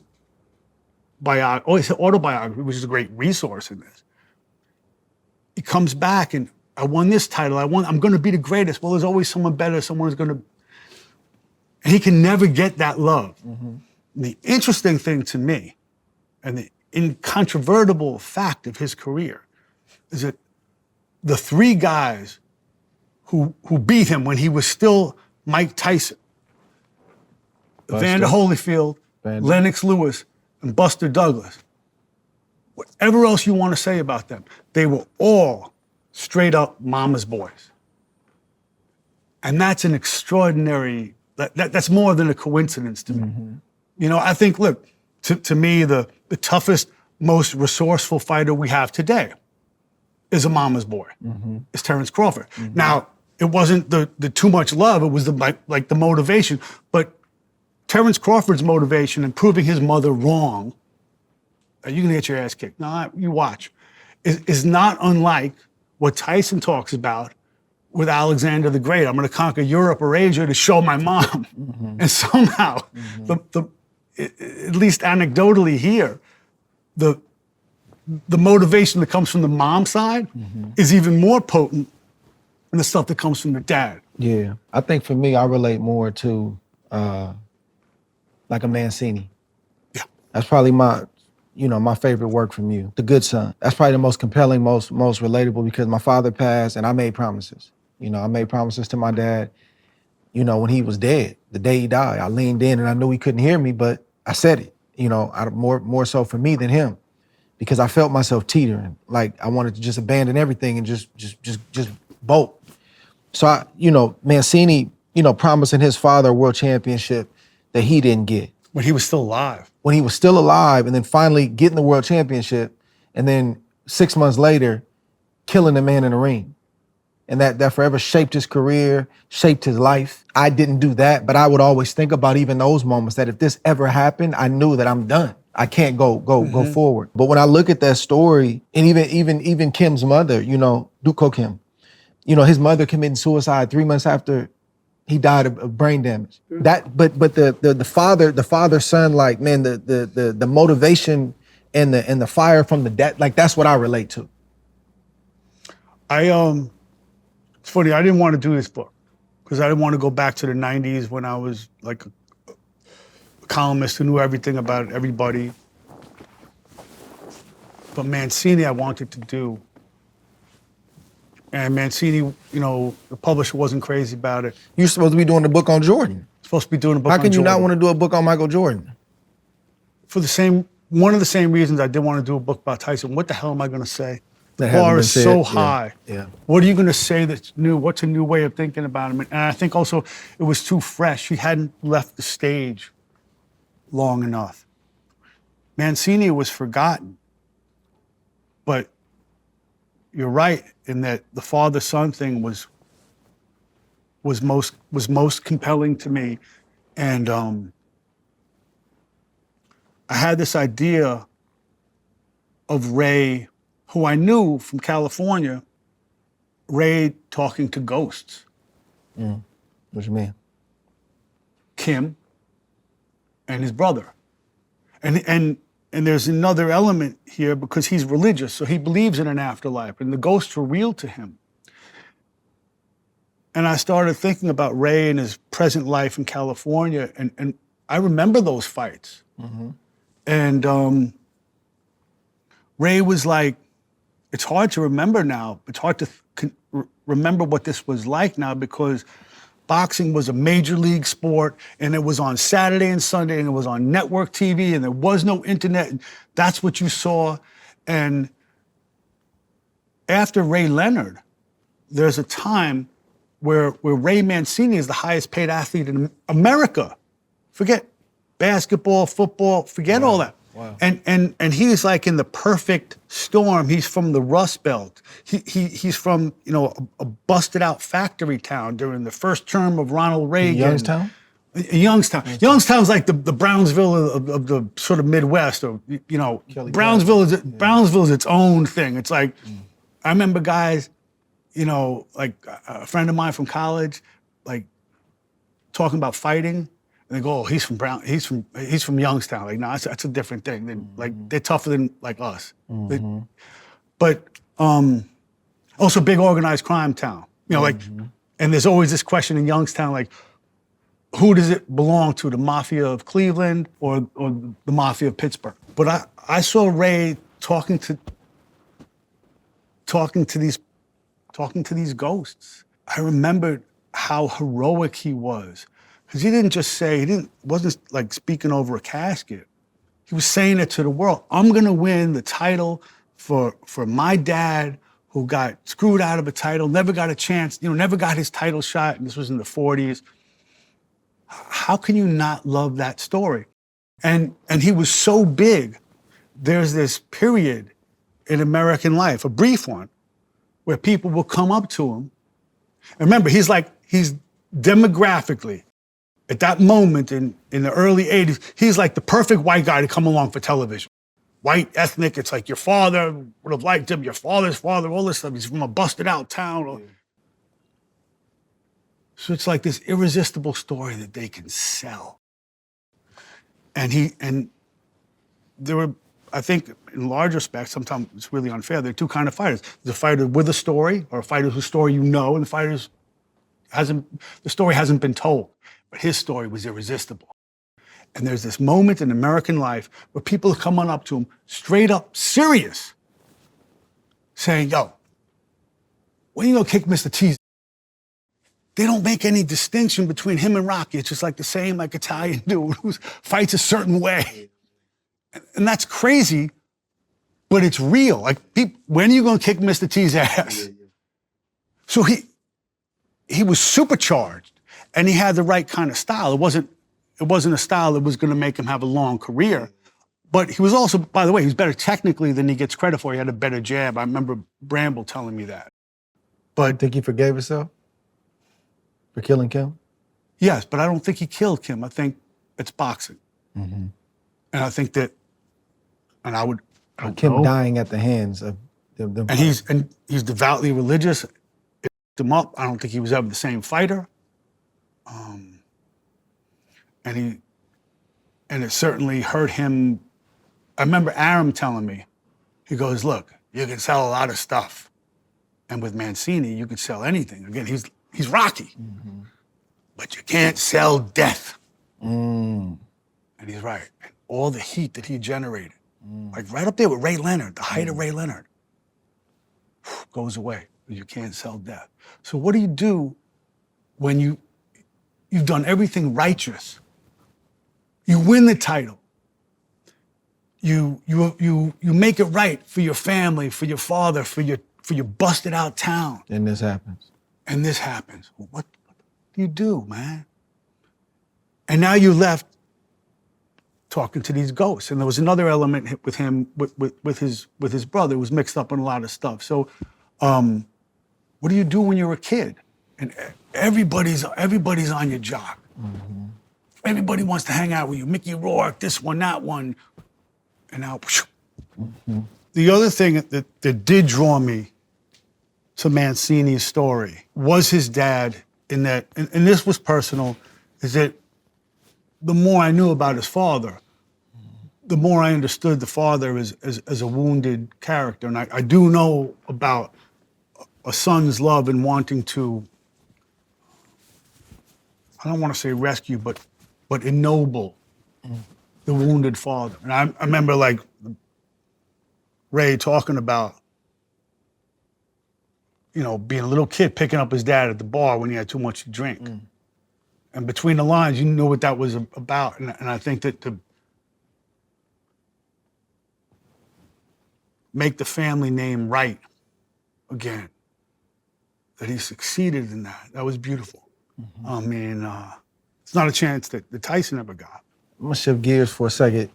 autobiography, which is a great resource in this, he comes back and I won this title, I'm gonna be the greatest. Well, there's always someone better, someone's gonna, and he can never get that love. The interesting thing to me, and the incontrovertible fact of his career, is that the three guys who beat him when he was still Mike Tyson, Evander Holyfield, Lennox Lewis, and Buster Douglas, whatever else you want to say about them, they were all straight up mama's boys. And that's an extraordinary, that's more than a coincidence to me. You know, I think, look, to me, the toughest, most resourceful fighter we have today is a mama's boy. It's Terence Crawford. Now, it wasn't the too much love, it was the motivation. But Terence Crawford's motivation in proving his mother wrong, you're gonna get your ass kicked. No, you watch, is not unlike what Tyson talks about with Alexander the Great. I'm gonna conquer Europe or Asia to show my mom. And somehow, at least anecdotally here, the motivation that comes from the mom side is even more potent than the stuff that comes from the dad. Yeah, I think for me, I relate more to like a Mancini. Yeah. That's probably my favorite work from you, The Good Son. That's probably the most compelling, most relatable, because my father passed and I made promises. You know, I made promises to my dad, you know, when he was dead, the day he died. I leaned in and I knew he couldn't hear me, but I said it, you know, more so for me than him, because I felt myself teetering. Like I wanted to just abandon everything and just bolt. So Mancini, promising his father a world championship that he didn't get. When he was still alive. When he was still alive, and then finally getting the world championship, and then 6 months later, killing the man in the ring. And that forever shaped his career, shaped his life. I didn't do that, but I would always think about even those moments that if this ever happened, I knew that I'm done. I can't go forward. But when I look at that story, and even Kim's mother, Duko Kim, his mother committed suicide 3 months after he died of brain damage. But the father-son, like, man, the motivation and the fire from the dad, like, that's what I relate to. It's funny, I didn't want to do this book because I didn't want to go back to the 90s when I was like a columnist who knew everything about everybody. But Mancini I wanted to do. And Mancini, the publisher wasn't crazy about it. You're supposed to be doing a book on Jordan. Supposed to be doing a book on Jordan. How can you not want to do a book on Michael Jordan? For one of the same reasons I didn't want to do a book about Tyson. What the hell am I going to say? The bar is so high. Yeah. What are you going to say that's new? What's a new way of thinking about him? And I think also it was too fresh. He hadn't left the stage long enough. Mancini was forgotten. But you're right in that the father-son thing was most compelling to me. And I had this idea of Ray, who I knew from California, Ray talking to ghosts. What you mean? Kim and his brother. And there's another element here because he's religious, so he believes in an afterlife, and the ghosts were real to him. And I started thinking about Ray and his present life in California, and I remember those fights. And Ray was like, it's hard to remember now. It's hard to remember what this was like now because boxing was a major league sport, and it was on Saturday and Sunday, and it was on network TV, and there was no internet. That's what you saw. And after Ray Leonard, there's a time where Ray Mancini is the highest paid athlete in America. Forget basketball, football, forget all that. Wow. And he's like in the perfect storm. He's from the Rust Belt. He's from, you know, a busted out factory town during the first term of Ronald Reagan. Youngstown? Youngstown. Youngstown's like the Brownsville of the sort of Midwest, or, you know, Brownsville is its own thing. It's like, I remember guys, you know, like a friend of mine from college, like talking about fighting, and they go, "Oh, he's from Youngstown." Like, no, that's a different thing. Like, they're tougher than like us. But also big organized crime town. You know, like, and there's always this question in Youngstown, like, who does it belong to, the mafia of Cleveland or the mafia of Pittsburgh? But I saw Ray talking to these ghosts. I remembered how heroic he was, because he didn't just say, wasn't like speaking over a casket. He was saying it to the world. I'm gonna win the title for my dad, who got screwed out of a title, never got a chance, you know, never got his title shot, and this was in the 40s. How can you not love that story? And he was so big. There's this period in American life, a brief one, where people will come up to him. And remember, he's demographically, at that moment in the early 80s, he's like the perfect white guy to come along for television. White, ethnic, it's like your father would have liked him, your father's father, all this stuff. He's from a busted out town. So it's like this irresistible story that they can sell. And there were, I think, in large respects, sometimes it's really unfair. There are two kinds of fighters. There's a fighter with a story, or a fighter whose story you know, and the story hasn't been told. But his story was irresistible. And there's this moment in American life where people are coming up to him, straight up serious, saying, "Yo, when you gonna kick Mr. T's?" They don't make any distinction between him and Rocky. It's just like the same, like, Italian dude who fights a certain way. And that's crazy, but it's real. Like, when are you gonna kick Mr. T's ass? So he was supercharged, and he had the right kind of style. It wasn't a style that was gonna make him have a long career. But he was also, by the way, he was better technically than he gets credit for. He had a better jab. I remember Bramble telling me that. But Think he forgave himself for killing Kim? yes, but I don't think he killed Kim. I think it's boxing. And I think that, and I would Kim know. dying at the hands of them. And he's devoutly religious. It fucked him up. I don't think he was ever the same fighter. And it certainly hurt him. I remember Aram telling me, he goes, "Look, you can sell a lot of stuff. And with Mancini, you can sell anything." Again, he's Rocky. But you can't sell death. And he's right. And all the heat that he generated, like right up there with Ray Leonard, the height of Ray Leonard, goes away. You can't sell death. So what do you do when you've done everything righteous? You win the title. You make it right for your family, for your father, for your busted out town. And this happens. And this happens. What do you do, man? And now you're left talking to these ghosts. And there was another element with him, with his brother. It was mixed up in a lot of stuff. So, what do you do when you're a kid and everybody's on your jock? Everybody wants to hang out with you. Mickey Rourke, this one, that one, and now. The other thing that did draw me to Mancini's story was his dad. In that, and this was personal, is that the more I knew about his father, the more I understood the father as a wounded character. And I do know about a son's love and wanting to, I don't want to say rescue, but ennoble the wounded father. And I remember, like, Ray talking about, you know, being a little kid picking up his dad at the bar when he had too much to drink. And between the lines, you knew what that was about. And I think that to make the family name right again, that he succeeded in that. That was beautiful. I mean, it's not a chance that Tyson ever got. I'm gonna shift gears for a second.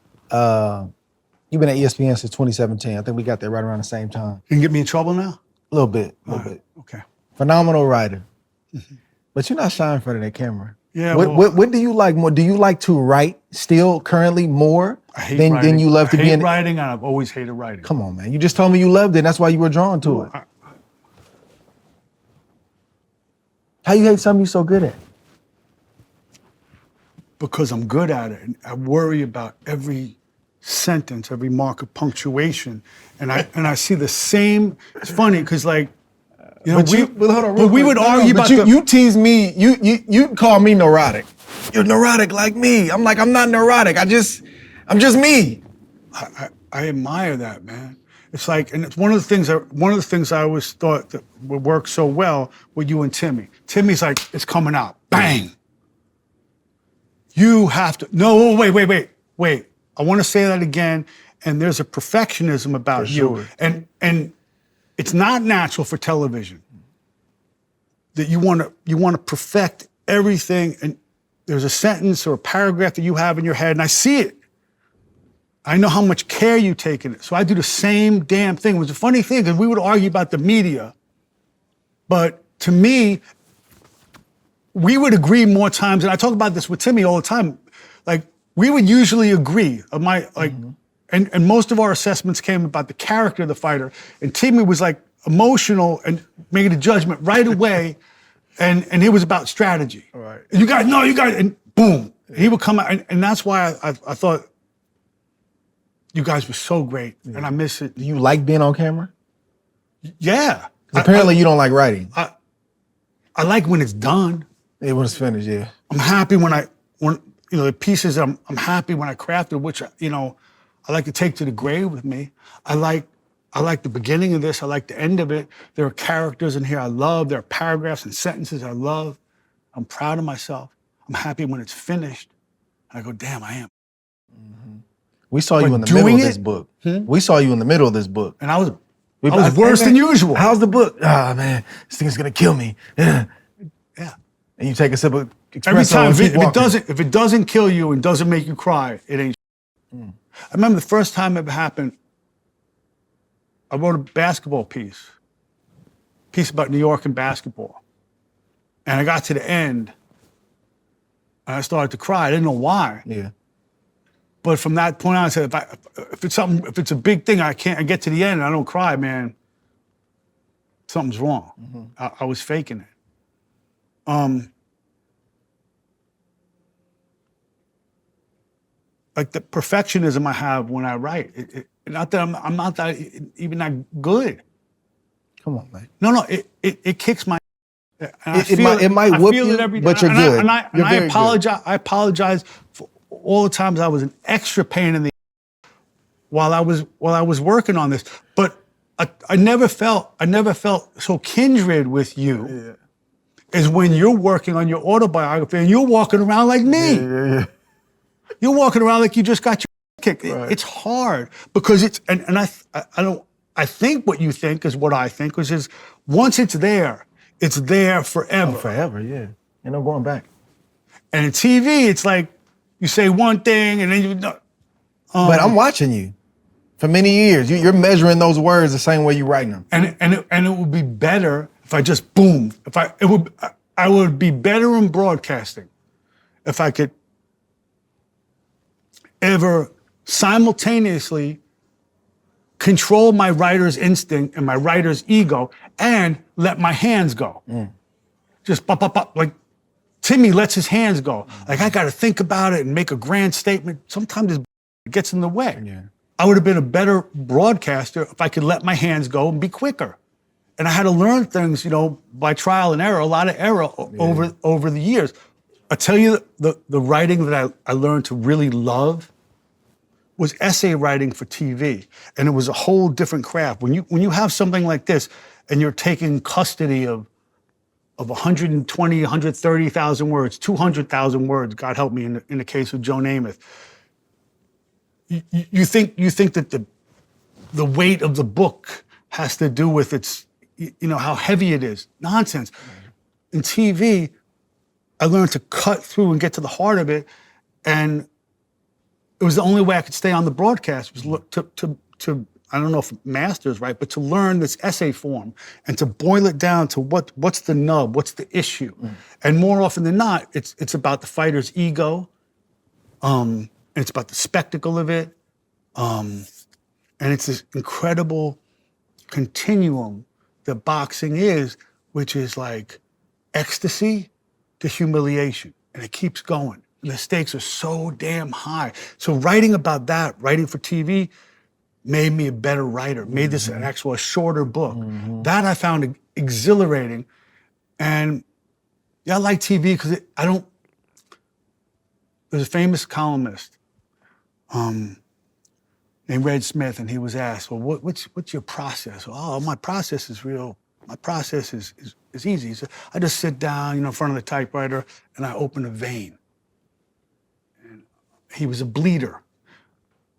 You've been at ESPN since 2017. I think we got there right around the same time. You can get me in trouble now? A little bit, a little bit. Okay. Phenomenal writer. But you're not shy in front of that camera. Yeah. What do you like more? Do you like to write still currently more than you love to be in? Writing, and I've always hated writing. Come on, man. You just told me you loved it, and that's why you were drawn to it. How you hate something you're so good at? Because I'm good at it. And I worry about every sentence, every mark of punctuation. And I see the same, it's funny, because like, you know, we would argue about you tease me, you call me neurotic. You're neurotic like me. I'm like, I'm not neurotic. I'm just me. I admire that, man. It's like, and it's one of the things I always thought that would work so well with you and Timmy. Timmy's like, it's coming out, bang. You have to, no, wait. I want to say that again. And there's a perfectionism about you. And it's not natural for television that you want to perfect everything. And there's a sentence or a paragraph that you have in your head, and I see it. I know how much care you take in it. So I do the same damn thing. It was a funny thing, because we would argue about the media. But to me, we would agree more times, and I talk about this with Timmy all the time. Like, we would usually agree. And most of our assessments came about the character of the fighter. And Timmy was like emotional and making a judgment right away. and it was about strategy. All right. You guys, and boom. Yeah. He would come out, and that's why I thought you guys were so great, and I miss it. Do you like being on camera? Yeah. Apparently you don't like writing. I like when it's done. Yeah, when it's finished, yeah. I'm happy when the pieces I'm happy when I crafted, which I like to take to the grave with me. I like the beginning of this. I like the end of it. There are characters in here I love. There are paragraphs and sentences I love. I'm proud of myself. I'm happy when it's finished. I go, damn, I am. Mm-hmm. We saw you in the middle of this book. We saw you in the middle of this book. And I was worse than usual. How's the book? Ah, man, this thing's gonna kill me. Yeah. And you take a sip of espresso. Every time, if it doesn't kill you and doesn't make you cry, it ain't. I remember the first time it ever happened, I wrote a basketball piece about New York and basketball. And I got to the end, and I started to cry. I didn't know why. Yeah. But from that point on, I said, if it's a big thing, I get to the end and I don't cry, man, something's wrong. Mm-hmm. I was faking it. Like the perfectionism I have when I write. Not that I'm not that even that good. Come on, man. No, it kicks my. It might whoop you, but you're good. And I apologize. I apologize for all the times I was an extra pain in the while I was working on this. But I never felt so kindred with you as when you're working on your autobiography and you're walking around like me. Yeah. You're walking around like you just got your kicked. Right. It's hard because it's and I think what you think is what I think, which is once it's there forever. Oh, forever, yeah. Ain't no going back. And in TV, it's like you say one thing and then you. But I'm watching you for many years. You're measuring those words the same way you're writing them. And it would be better if I just boom. I would be better in broadcasting if I could ever simultaneously control my writer's instinct and my writer's ego and let my hands go. Just pop, like Timmy lets his hands go. Like I got to think about it and make a grand statement. Sometimes it gets in the way. Yeah. I would have been a better broadcaster if I could let my hands go and be quicker. And I had to learn things, by trial and error, a lot of error over the years. I tell you, the writing that I learned to really love was essay writing for TV, and it was a whole different craft. When you have something like this, and you're taking custody of of 120, 130,000 words, 200,000 words, God help me in the case of Joe Namath. You think that the weight of the book has to do with its, how heavy it is. Nonsense. In TV, I learned to cut through and get to the heart of it, and it was the only way I could stay on the broadcast was to I don't know if master is right, but to learn this essay form and to boil it down to what's the nub, what's the issue. And more often than not, it's about the fighter's ego, and it's about the spectacle of it, and it's this incredible continuum that boxing is, which is like ecstasy to humiliation, and it keeps going. And the stakes are so damn high. So writing about that, writing for TV, made me a better writer, made this an actual shorter book. That I found exhilarating. And yeah, I like TV because there's a famous columnist named Red Smith, and he was asked, well, what's your process? Oh, my process is real. My process is easy. He said, I just sit down, in front of the typewriter and I open a vein. And he was a bleeder.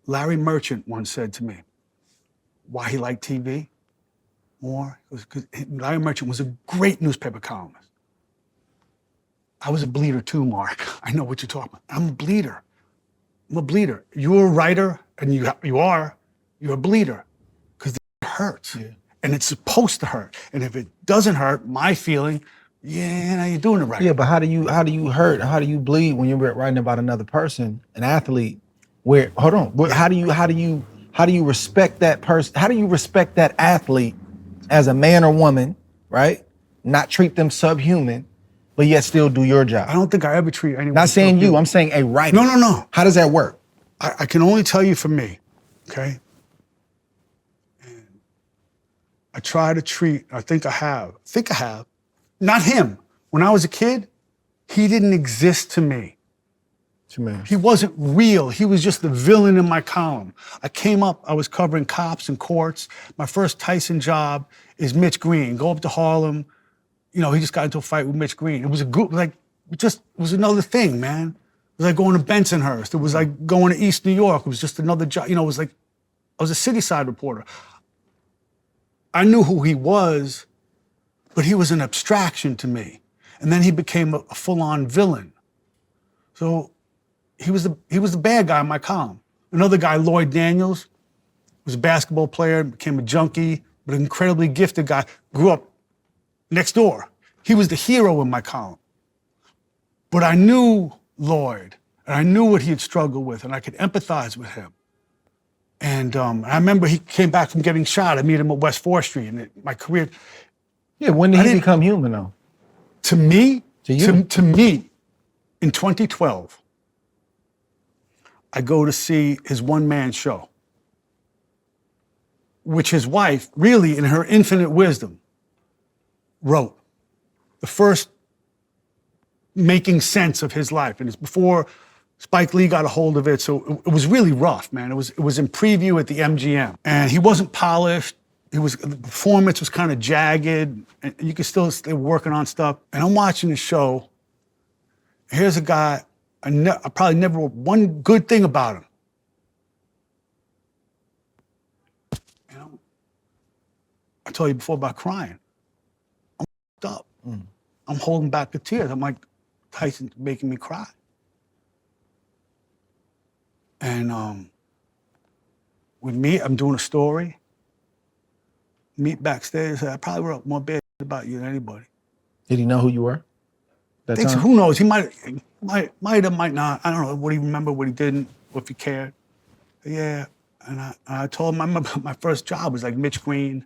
Larry Merchant once said to me why he liked TV more. It was because Larry Merchant was a great newspaper columnist. I was a bleeder too, Mark. I know what you're talking about. I'm a bleeder. You're a writer, and you're a bleeder, because it hurts. Yeah. And it's supposed to hurt. And if it doesn't hurt, my feeling, you're doing it right. Yeah, but how do you hurt? How do you bleed when you're writing about another person, an athlete? How do you respect that person? How do you respect that athlete as a man or woman, right? Not treat them subhuman, but yet still do your job. I don't think I ever treat anyone. Not saying you, I'm saying a writer. No. How does that work? I can only tell you for me, okay? And I try to treat, I think I have, not him. When I was a kid, he didn't exist to me. He wasn't real. He was just the villain in my column. I came up, I was covering cops and courts. My first Tyson job is Mitch Green. Go up to Harlem. He just got into a fight with Mitch Green. It was it was another thing, man. It was like going to Bensonhurst. It was like going to East New York. It was just another job. It was like, I was a city side reporter. I knew who he was, but he was an abstraction to me. And then he became a full-on villain. So he was the bad guy in my column. Another guy, Lloyd Daniels, was a basketball player, became a junkie, but an incredibly gifted guy, grew up next door. He was the hero in my column. But I knew Lloyd, and I knew what he had struggled with, and I could empathize with him. And I remember he came back from getting shot. I met him at West 4th Street, and my career. Yeah, when did he become human, though? To me, to you? To me, in 2012, I go to see his one-man show, which his wife, really in her infinite wisdom, wrote. The first making sense of his life. And it's before Spike Lee got a hold of it, so it was really rough, man. It was in preview at the MGM. And he wasn't polished. The performance was kind of jagged, and you could still stay working on stuff. And I'm watching the show. Here's a guy, I probably never wrote one good thing about him. I told you before about crying. I'm up. I'm holding back the tears. I'm like, Tyson's making me cry. And with me, I'm doing a story. Meet backstage. I probably wrote more bad about you than anybody. Did he know who you were? So. Who knows? He might have, might not. I don't know what he remembered, what he didn't, or if he cared. Yeah. And I told him my first job was like Mitch Green.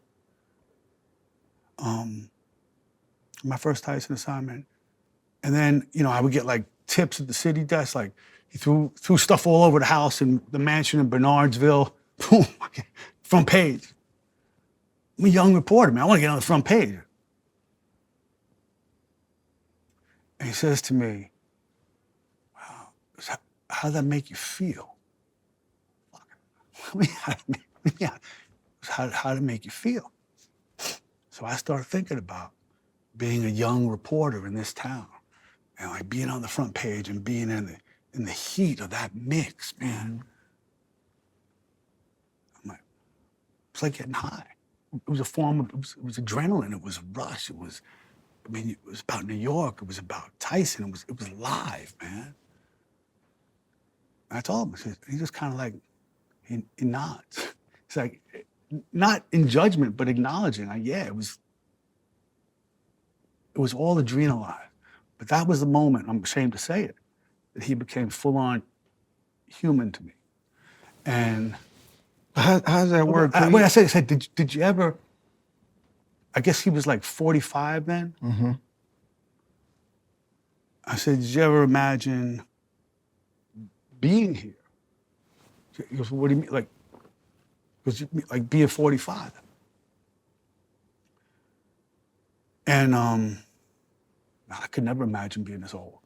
My first Tyson assignment. And then, I would get like tips at the city desk, like he threw stuff all over the house in the mansion in Bernardsville. Boom, front page. I'm a young reporter, man. I want to get on the front page. And he says to me, wow, how did that make you feel? How did it make you feel? So I started thinking about being a young reporter in this town, and like being on the front page and being in the heat of that mix, man. I'm like, it's like getting high. It was a form of, it was adrenaline, it was a rush, it was about New York, it was about Tyson, it was live, man. And I told him, he just kind of like, he nods. It's like, not in judgment, but acknowledging, like, yeah, it was all adrenalized. But that was the moment, I'm ashamed to say it, that he became full-on human to me. And How does that work? when I said, did you ever, I guess he was like 45 then. Mm-hmm. I said, did you ever imagine being here? He goes, what do you mean? Like, like being 45. And I could never imagine being this old.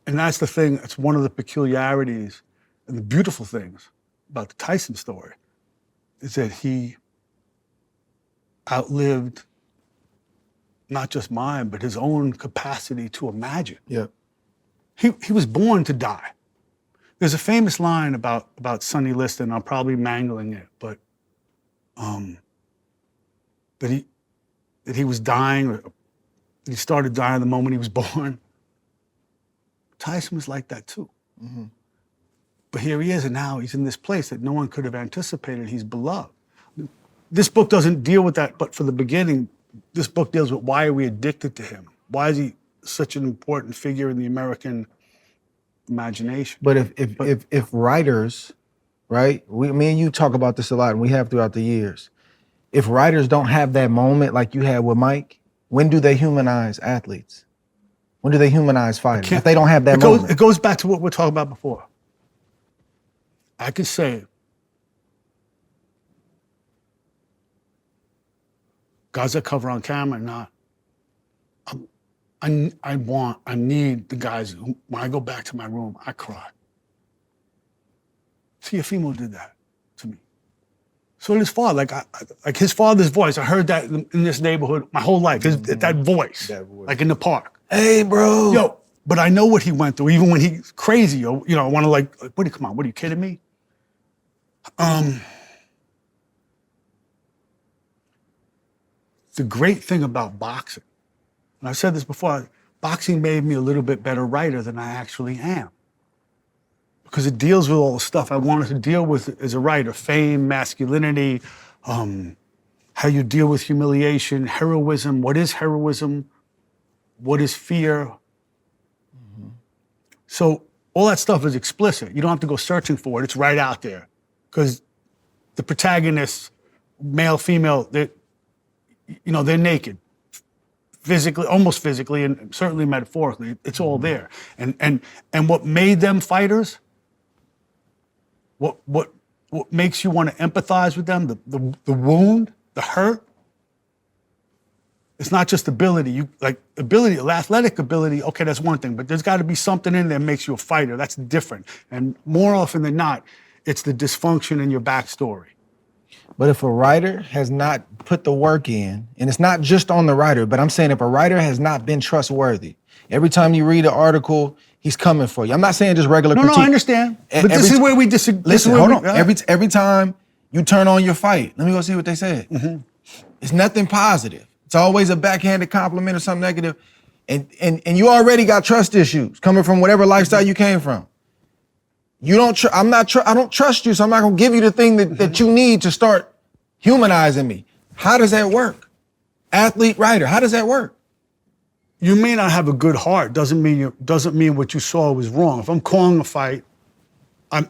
And that's the thing, it's one of the peculiarities and the beautiful things about the Tyson story, is that he outlived not just mine, but his own capacity to imagine. Yeah. He was born to die. There's a famous line about Sonny Liston, I'm probably mangling it, but that he was dying, or he started dying the moment he was born. Tyson was like that too. Mm-hmm. But here he is, and now he's in this place that no one could have anticipated. He's beloved. This book doesn't deal with that, but for the beginning, this book deals with why are we addicted to him? Why is he such an important figure in the American imagination? But if writers, right? Me and you talk about this a lot, and we have throughout the years. If writers don't have that moment like you had with Mike, when do they humanize athletes? When do they humanize fighters? If they don't have that moment. It goes back to what we're talking about before. I could say, guys that cover on camera, not. I need the guys who, when I go back to my room, I cry. Teofimo did that to me. So did his father. Like his father's voice, I heard that in this neighborhood my whole life. That voice, like in the park. Hey, bro. Yo, but I know what he went through, even when he's crazy. Or, I want to come on, what are you kidding me? The great thing about boxing, and I've said this before, boxing made me a little bit better writer than I actually am. Because it deals with all the stuff I wanted to deal with as a writer: fame, masculinity, how you deal with humiliation, heroism. What is heroism? What is fear? Mm-hmm. So all that stuff is explicit. You don't have to go searching for it. It's right out there. Because the protagonists, male, female, they're naked. Physically, almost physically, and certainly metaphorically, it's all there. And what made them fighters, what makes you want to empathize with them, the wound, the hurt, it's not just ability. Athletic ability, okay, that's one thing, but there's got to be something in there that makes you a fighter. That's different. And more often than not, it's the dysfunction in your backstory. But if a writer has not put the work in, and it's not just on the writer, but I'm saying if a writer has not been trustworthy, every time you read an article, he's coming for you. I'm not saying just regular critique. No, I understand. But this is where we disagree. Listen, hold on. Every time you turn on your fight, let me go see what they said. Mm-hmm. It's nothing positive. It's always a backhanded compliment or something negative. And you already got trust issues coming from whatever lifestyle you came from. You don't. I don't trust you, so I'm not gonna give you the thing that you need to start humanizing me. How does that work? Athlete, writer. How does that work? You may not have a good heart. Doesn't mean what you saw was wrong. If I'm calling a fight, I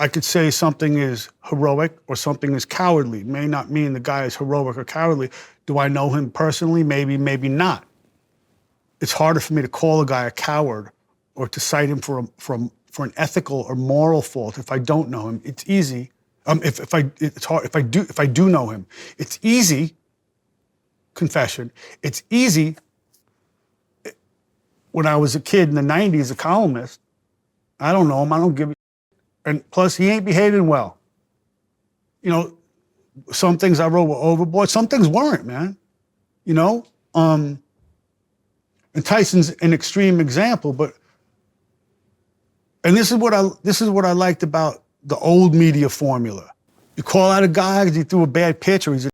could say something is heroic or something is cowardly. May not mean the guy is heroic or cowardly. Do I know him personally? Maybe, maybe not. It's harder for me to call a guy a coward or to cite him for an ethical or moral fault if I don't know him. It's easy. It's hard if I do know him. It's easy. Confession. It's easy. When I was a kid in the 90s, a columnist, I don't know him. I don't give a shit. And plus, he ain't behaving well. some things I wrote were overboard. Some things weren't, man. You know? And Tyson's an extreme example, but and this is what I liked about the old media formula. You call out a guy because he threw a bad pitch or he's a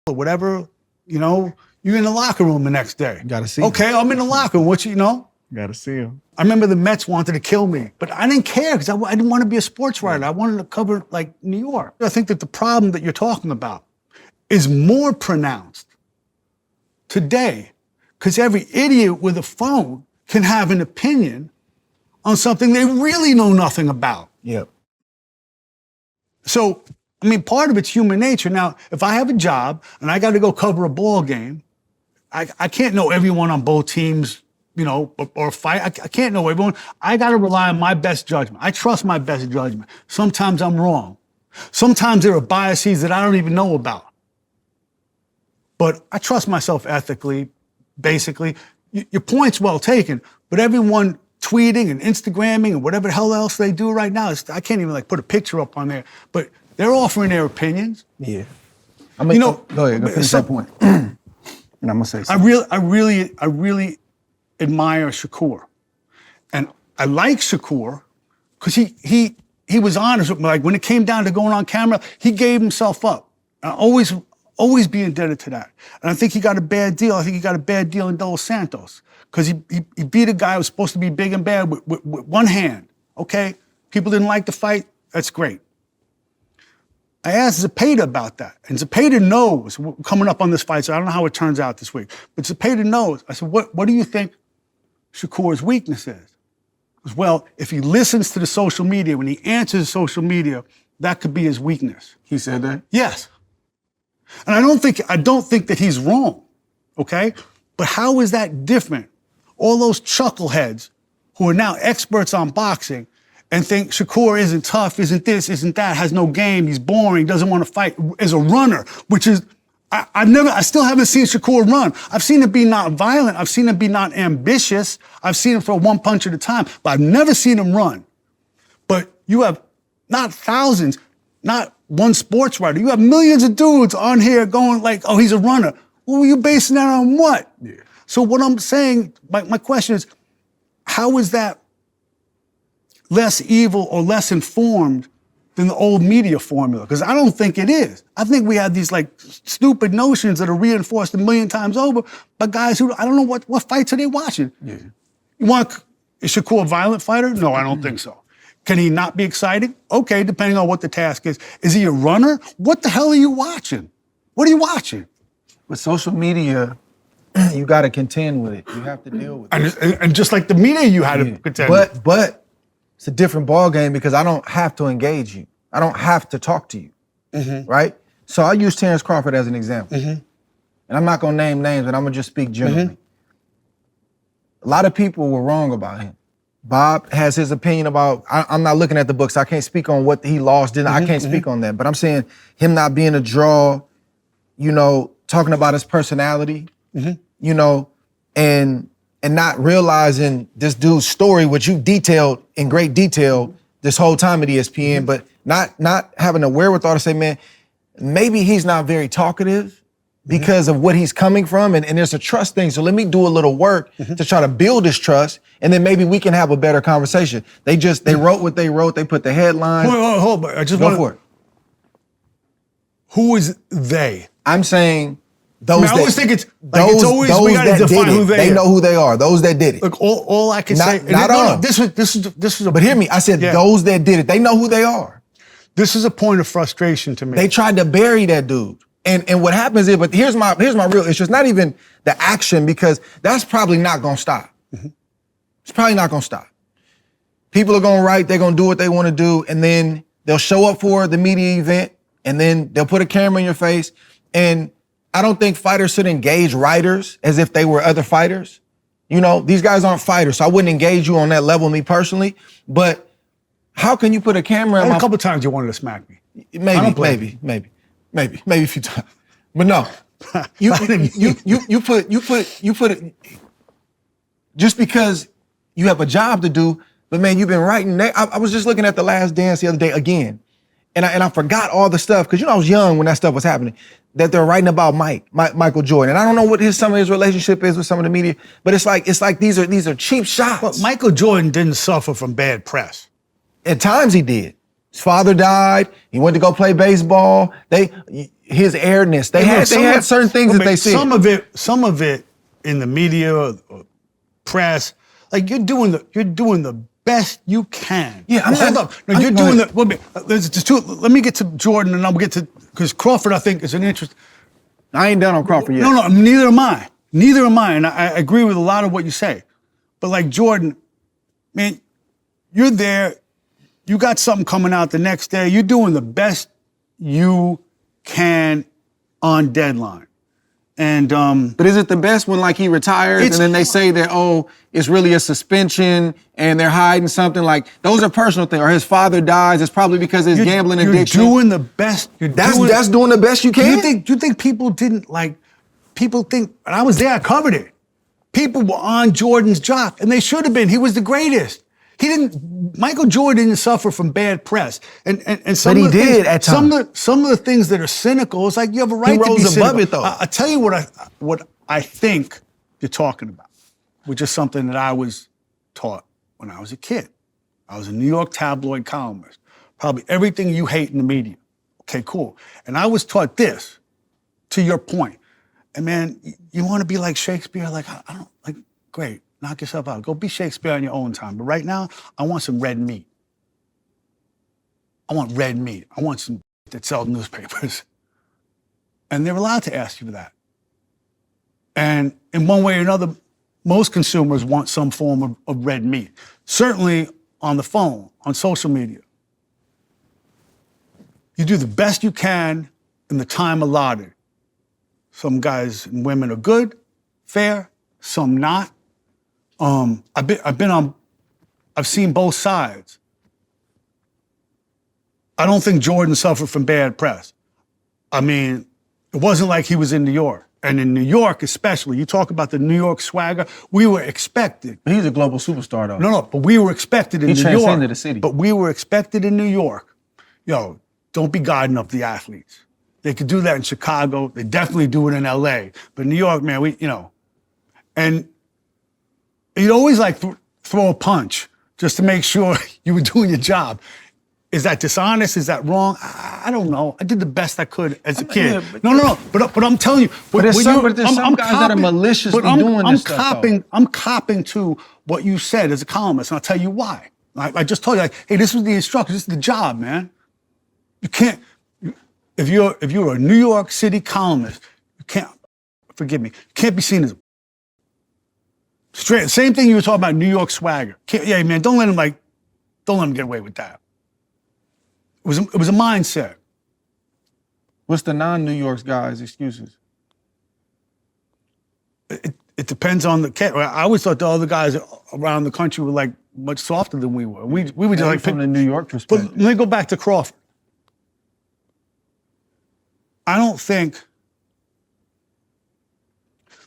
or whatever, you know, you're in the locker room the next day. You gotta see okay, him. I'm in the locker room. What you know? Gotta see him. I remember the Mets wanted to kill me, but I didn't care because I didn't want to be a sports writer. I wanted to cover like New York. I think that the problem that you're talking about is more pronounced today because every idiot with a phone can have an opinion on something they really know nothing about. Yep. So, I mean, part of it's human nature. Now, if I have a job and I got to go cover a ball game, I can't know everyone on both teams, you know, or fight. I can't know everyone. I got to rely on my best judgment. I trust my best judgment. Sometimes I'm wrong. Sometimes there are biases that I don't even know about. But I trust myself ethically, basically. Your point's well taken, but everyone tweeting and Instagramming and whatever the hell else they do right now, I can't even like put a picture up on there, but they're offering their opinions. Yeah. I mean, You know, go ahead, go finish that point. And I'm gonna say I something. really admire Shakur. And I like Shakur because he was honest with me. Like when it came down to going on camera, he gave himself up. And I always be indebted to that. And I think he got a bad deal. I think he got a bad deal in Dos Santos because he beat a guy who was supposed to be big and bad with one hand. Okay? People didn't like the fight. That's great. I asked Zepeda about that, and Zepeda knows, coming up on this fight, so I don't know how it turns out this week, but Zepeda knows. I said, what do you think Shakur's weakness is? He goes, well, if he listens to the social media, when he answers social media, that could be his weakness. He said that? Yes. And I don't think that he's wrong, okay? But how is that different? All those chuckleheads who are now experts on boxing and think Shakur isn't tough, isn't this, isn't that, has no game, he's boring, doesn't want to fight, as a runner, which is, I still haven't seen Shakur run. I've seen him be not violent, I've seen him be not ambitious, I've seen him throw one punch at a time, but I've never seen him run. But you have not thousands, not one sports writer, you have millions of dudes on here going like, oh, he's a runner. Well, are you basing that on what? Yeah. So what I'm saying, my question is, how is that less evil or less informed than the old media formula? Because I don't think it is. I think we have these like stupid notions that are reinforced a million times over by guys who, I don't know what fights are they watching. Yeah. Is Shakur a violent fighter? No, I don't think so. Can he not be exciting? Okay, depending on what the task is. Is he a runner? What the hell are you watching? What are you watching? With social media, you got to contend with it. You have to deal with it. And just like the media, you had to contend with. But it's a different ball game because I don't have to engage you. I don't have to talk to you, right? So I use Terence Crawford as an example. And I'm not gonna name names, but I'm gonna just speak generally. A lot of people were wrong about him. Bob has his opinion about, I'm not looking at the books, I can't speak on what he lost, I can't speak on that. But I'm saying him not being a draw, you know, talking about his personality, you know, and not realizing this dude's story, which you detailed in great detail this whole time at ESPN, but not having the wherewithal to say, man, maybe he's not very talkative because of what he's coming from, and there's a trust thing. So let me do a little work to try to build this trust, and then maybe we can have a better conversation. They wrote what they wrote. They put the headlines. Hold on. I just Go for it. Who is they? I'm saying those. I always think it's like it's always we gotta define who they are. They know who they are. Those that did it. Look, all I can say. Not all. This was. But hear me. I said those that did it. They know who they are. This is a point of frustration to me. They tried to bury that dude. And what happens is, but here's my real issue. It's not even the action, because that's probably not gonna stop. It's probably not gonna stop. People are gonna write, they're gonna do what they wanna do, and then they'll show up for the media event, and then they'll put a camera in your face. And I don't think fighters should engage writers as if they were other fighters. You know, these guys aren't fighters, so I wouldn't engage you on that level, me personally. But how can you put a camera in my... A couple of times you wanted to smack me. Maybe a few times. But no, you put it, just because you have a job to do, but man, you've been writing. I was just looking at The Last Dance the other day again, and I forgot all the stuff, because I was young when that stuff was happening, that they're writing about Michael Jordan. And I don't know what some of his relationship is with some of the media, but it's like these are cheap shots. But Michael Jordan didn't suffer from bad press. At times he did. His father died. He went to go play baseball. His airness. They had certain things that they said. Some of it in the media or press, like you're doing the best you can. Yeah, hold up. No, you're doing the. There's two. Let me get to Jordan, and I'll get to, because Crawford, I think, is an interest. I ain't done on Crawford yet. No, neither am I. Neither am I, and I agree with a lot of what you say. But like Jordan, man, you're there. You got something coming out the next day. You're doing the best you can on deadline. And but is it the best when like he retires and then they say that, oh, it's really a suspension and they're hiding something? Like those are personal things. Or his father dies, it's probably because of his gambling addiction. You're doing the best. That's doing the best you can. Do you think people didn't like? People think, and I was there, I covered it. People were on Jordan's jock, and they should have been. He was the greatest. Michael Jordan didn't suffer from bad press. And some but of the he did things, at times. Some of the things that are cynical, it's like you have a right to be cynical. He rose above it, though. I'll tell you what I think you're talking about, which is something that I was taught when I was a kid. I was a New York tabloid columnist. Probably everything you hate in the media. Okay, cool. And I was taught this, to your point. And man, you want to be like Shakespeare? Like, I don't, like, great. Knock yourself out. Go be Shakespeare on your own time. But right now, I want some red meat. I want red meat. I want some that sells newspapers. And they're allowed to ask you for that. And in one way or another, most consumers want some form of red meat. Certainly on the phone, on social media. You do the best you can in the time allotted. Some guys and women are good, fair, some not. I've seen both sides. I don't think Jordan suffered from bad press. I mean, it wasn't like he was in New York. And in New York especially, you talk about the New York swagger, we were expected. He's a global superstar though. No, but we were expected in New York. He transcended the city. But we were expected in New York. Yo, don't be guarding up the athletes. They could do that in Chicago. They definitely do it in LA. But New York, man, and you'd always like throw a punch just to make sure you were doing your job. Is that dishonest? Is that wrong? I don't know. I did the best I could as a kid. No. But I'm telling you. But there's some guys that are maliciously doing this stuff. I'm copping to what you said as a columnist, and I'll tell you why. I just told you, like, hey, this was the instructions. This is the job, man. You can't. If you're a New York City columnist, you can't. Forgive me. You can't be seen as straight. Same thing you were talking about, New York swagger. Yeah, man. Don't let him get away with that. It was a mindset. What's the non-New York guys' excuses? It depends on the cat. I always thought the other guys around the country were like much softer than we were. We were just like from the New York perspective. But let me go back to Crawford. I don't think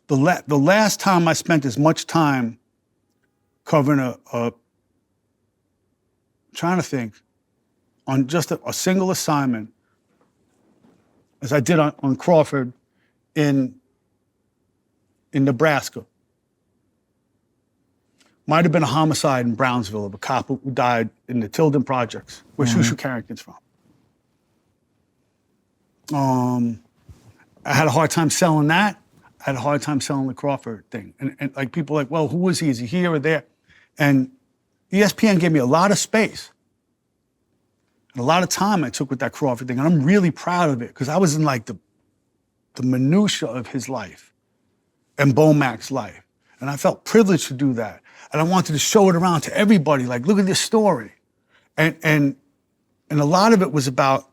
the last time I spent as much time covering trying to think, on just a single assignment as I did on Crawford in Nebraska. Might have been a homicide in Brownsville of a cop who died in the Tilden Projects, where Shushu Carrington's from. I had a hard time selling that. I had a hard time selling the Crawford thing. And like people are like, well, who is he? Is he here or there? And ESPN gave me a lot of space. And a lot of time I took with that Crawford thing. And I'm really proud of it because I was in like the minutia of his life and Bomac's life. And I felt privileged to do that. And I wanted to show it around to everybody, like, look at this story. And a lot of it was about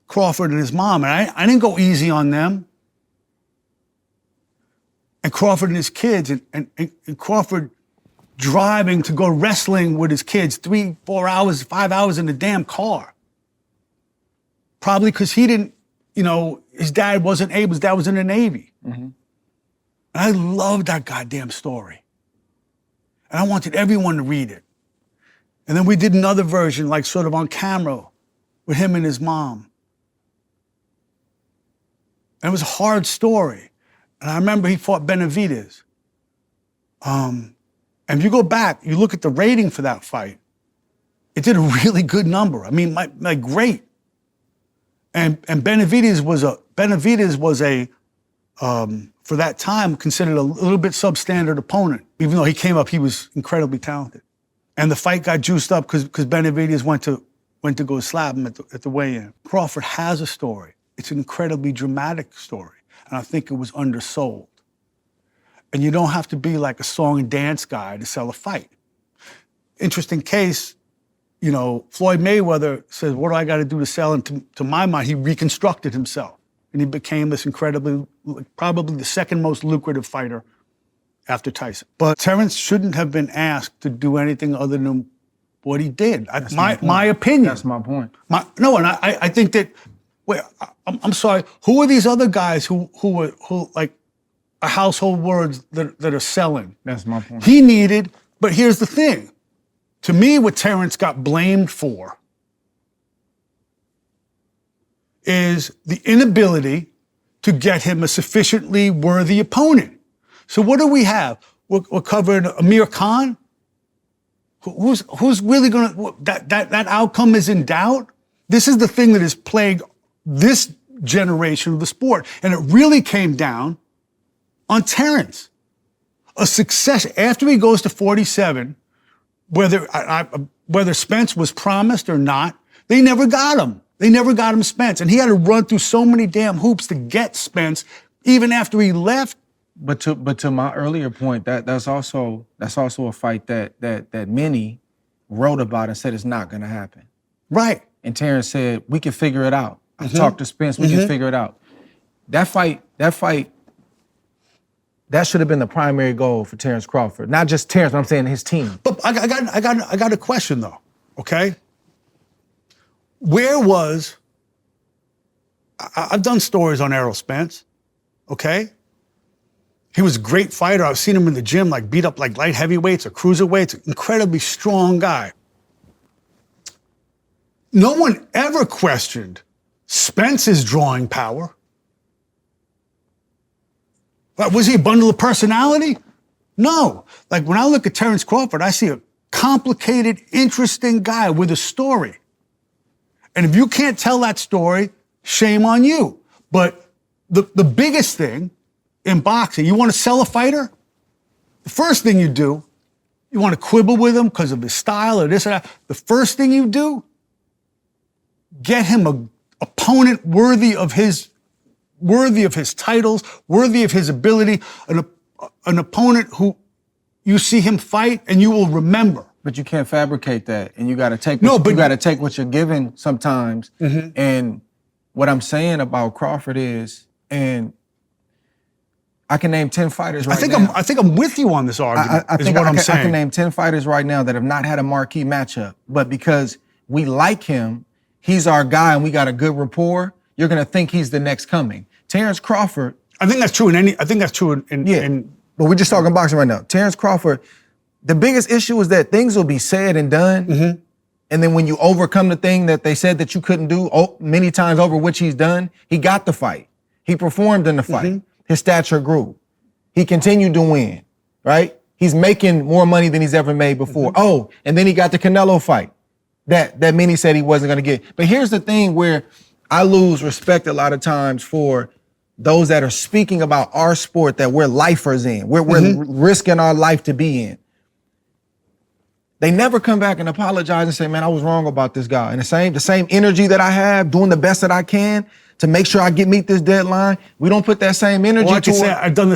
Crawford and his mom. And I didn't go easy on them. And Crawford and his kids, and Crawford driving to go wrestling with his kids 3, 4 hours, 5 hours in the damn car. Probably because he didn't, his dad wasn't able, his dad was in the Navy. Mm-hmm. And I loved that goddamn story. And I wanted everyone to read it. And then we did another version, like sort of on camera, with him and his mom. And it was a hard story. And I remember he fought Benavidez. And if you go back, you look at the rating for that fight, it did a really good number. I mean, like great. And Benavidez was a for that time considered a little bit substandard opponent. Even though he came up, he was incredibly talented. And the fight got juiced up because Benavidez went to go slap him at the weigh-in. Crawford has a story. It's an incredibly dramatic story, and I think it was undersold. And you don't have to be like a song and dance guy to sell a fight. Interesting case, you know, Floyd Mayweather says, what do I got to do to sell? And to my mind, he reconstructed himself. And he became this incredibly, probably the second most lucrative fighter after Tyson. But Terence shouldn't have been asked to do anything other than what he did. My opinion. That's my point. I think that, wait, I'm sorry, who are these other guys who like, are household words that are selling? That's my point. He needed, but here's the thing. To me, what Terence got blamed for is the inability to get him a sufficiently worthy opponent. So what do we have? We're covering Amir Khan. Who's really gonna, that outcome is in doubt? This is the thing that has plagued this generation of the sport. And it really came down on Terence. A success, after he goes to 47, whether Spence was promised or not, they never got him. They never got him Spence. And he had to run through so many damn hoops to get Spence, even after he left. But to my earlier point, that's also a fight that many wrote about and said it's not gonna happen. Right. And Terence said, we can figure it out. I talked to Spence, we can figure it out. That fight, that should have been the primary goal for Terence Crawford. Not just Terence, but I'm saying his team. But I got a question though, okay? Where was, I've done stories on Errol Spence, okay? He was a great fighter. I've seen him in the gym, like beat up like light heavyweights or cruiserweights, incredibly strong guy. No one ever questioned Spence's drawing power. Was he a bundle of personality? No. Like when I look at Terence Crawford, I see a complicated, interesting guy with a story. And if you can't tell that story, shame on you. But the biggest thing in boxing, you want to sell a fighter? The first thing you do, you want to quibble with him because of his style or this or that. The first thing you do, get him an opponent worthy of his titles, worthy of his ability, an opponent who you see him fight and you will remember. But you can't fabricate that, and you got to take. You got to take what you're given sometimes. And what I'm saying about Crawford is, and I can name 10 fighters right now. I think I'm with you on this argument. I can name 10 fighters right now that have not had a marquee matchup, but because we like him, he's our guy, and we got a good rapport. You're gonna think he's the next coming. Terence Crawford. I think that's true in But we're just talking boxing right now. Terence Crawford. The biggest issue is that things will be said and done, and then when you overcome the thing that they said that you couldn't do many times over, which he's done, he got the fight. He performed in the fight. His stature grew. He continued to win, right? He's making more money than he's ever made before. Oh, and then he got the Canelo fight that many said he wasn't going to get. But here's the thing where I lose respect a lot of times for those that are speaking about our sport that we're lifers in. We're risking our life to be in. They never come back and apologize and say, man, I was wrong about this guy. And the same energy that I have, doing the best that I can to make sure I meet this deadline, we don't put that same energy I've done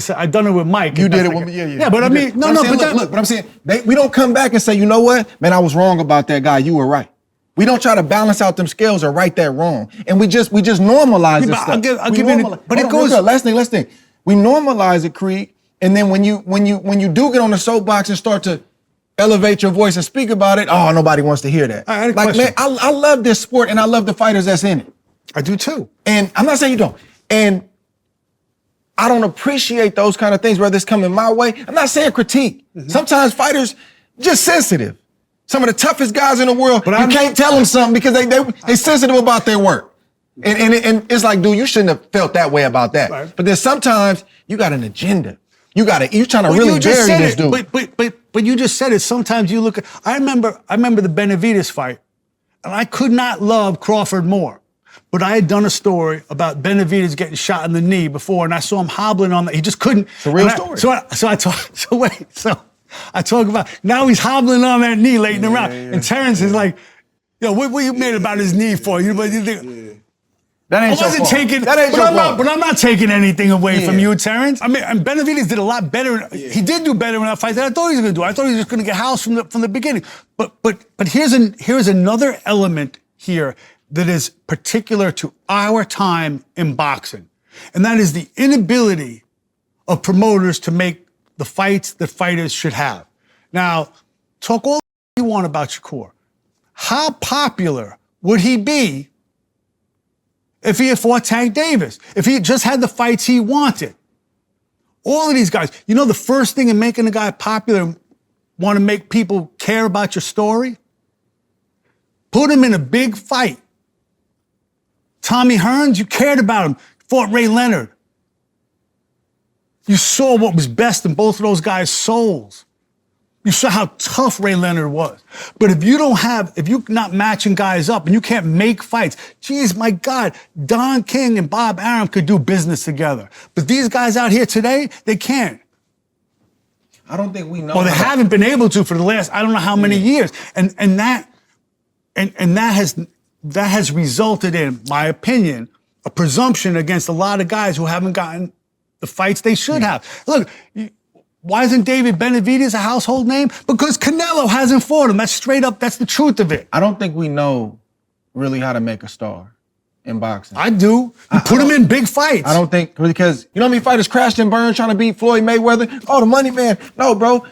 it with Mike. You did it with me, yeah. Yeah, but I mean, but I'm saying, we don't come back and say, you know what? Man, I was wrong about that guy. You were right. We don't try to balance out them scales or right that wrong. And we just normalize this stuff. It goes. Last thing. We normalize it, Krieg. And then when you do get on the soapbox and start to elevate your voice and speak about it, oh, nobody wants to hear that. Man, I love this sport and I love the fighters that's in it. I do too. And I'm not saying you don't. And I don't appreciate those kind of things, whether it's coming my way. I'm not saying critique. Sometimes fighters just sensitive. Some of the toughest guys in the world, But you can't tell them something because they sensitive about their work. And it's like, dude, you shouldn't have felt that way about that. Right. But then sometimes you got an agenda. You trying to really bury this dude. But you just said it. Sometimes you look at. I remember the Benavidez fight, and I could not love Crawford more. But I had done a story about Benavidez getting shot in the knee before, and I saw him hobbling on that. He just couldn't. It's a real story. So I talk about now he's hobbling on that knee late in the round, and Terence is like, "Yo, what you made about his knee for?" You think. That ain't your fault. But I'm not taking anything away from you, Terence. I mean, and Benavidez did a lot better. He did do better in that fight than I thought he was going to do. I thought he was just going to get housed from the beginning. But here's another element here that is particular to our time in boxing, and that is the inability of promoters to make the fights that fighters should have. Now, talk all you want about Shakur. How popular would he be if he had fought Tank Davis, if he just had the fights he wanted? All of these guys, you know the first thing in making a guy popular, want to make people care about your story? Put him in a big fight. Tommy Hearns, you cared about him, fought Ray Leonard. You saw what was best in both of those guys' souls. You saw how tough Ray Leonard was. But if you're not matching guys up and you can't make fights, geez, my God, Don King and Bob Arum could do business together. But these guys out here today, they can't. I don't think we know. Well, they haven't been able to for the last, I don't know how many years. And that has resulted in, my opinion, a presumption against a lot of guys who haven't gotten the fights they should have. Look, why isn't David Benavidez a household name? Because Canelo hasn't fought him. That's straight up, that's the truth of it. I don't think we know really how to make a star in boxing. I do. You put him in big fights. I don't think, because you know how many fighters crashed and burned trying to beat Floyd Mayweather? Oh, the money man. No, bro.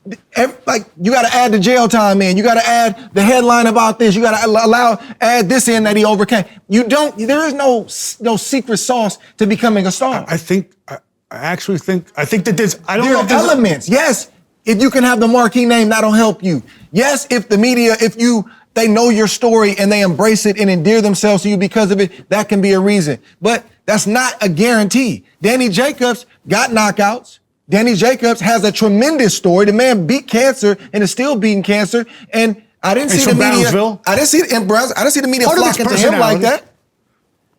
You got to add the jail time in. You got to add the headline about this. You got to add this in that he overcame. There is no secret sauce to becoming a star. I think that there's, I don't there know are if there's elements. Yes, if you can have the marquee name, that'll help you. Yes, if the media, they know your story and they embrace it and endear themselves to you because of it, that can be a reason. But that's not a guarantee. Danny Jacobs got knockouts. Danny Jacobs has a tremendous story. The man beat cancer and is still beating cancer. And I didn't see the media. I didn't see the media flocking to him like that.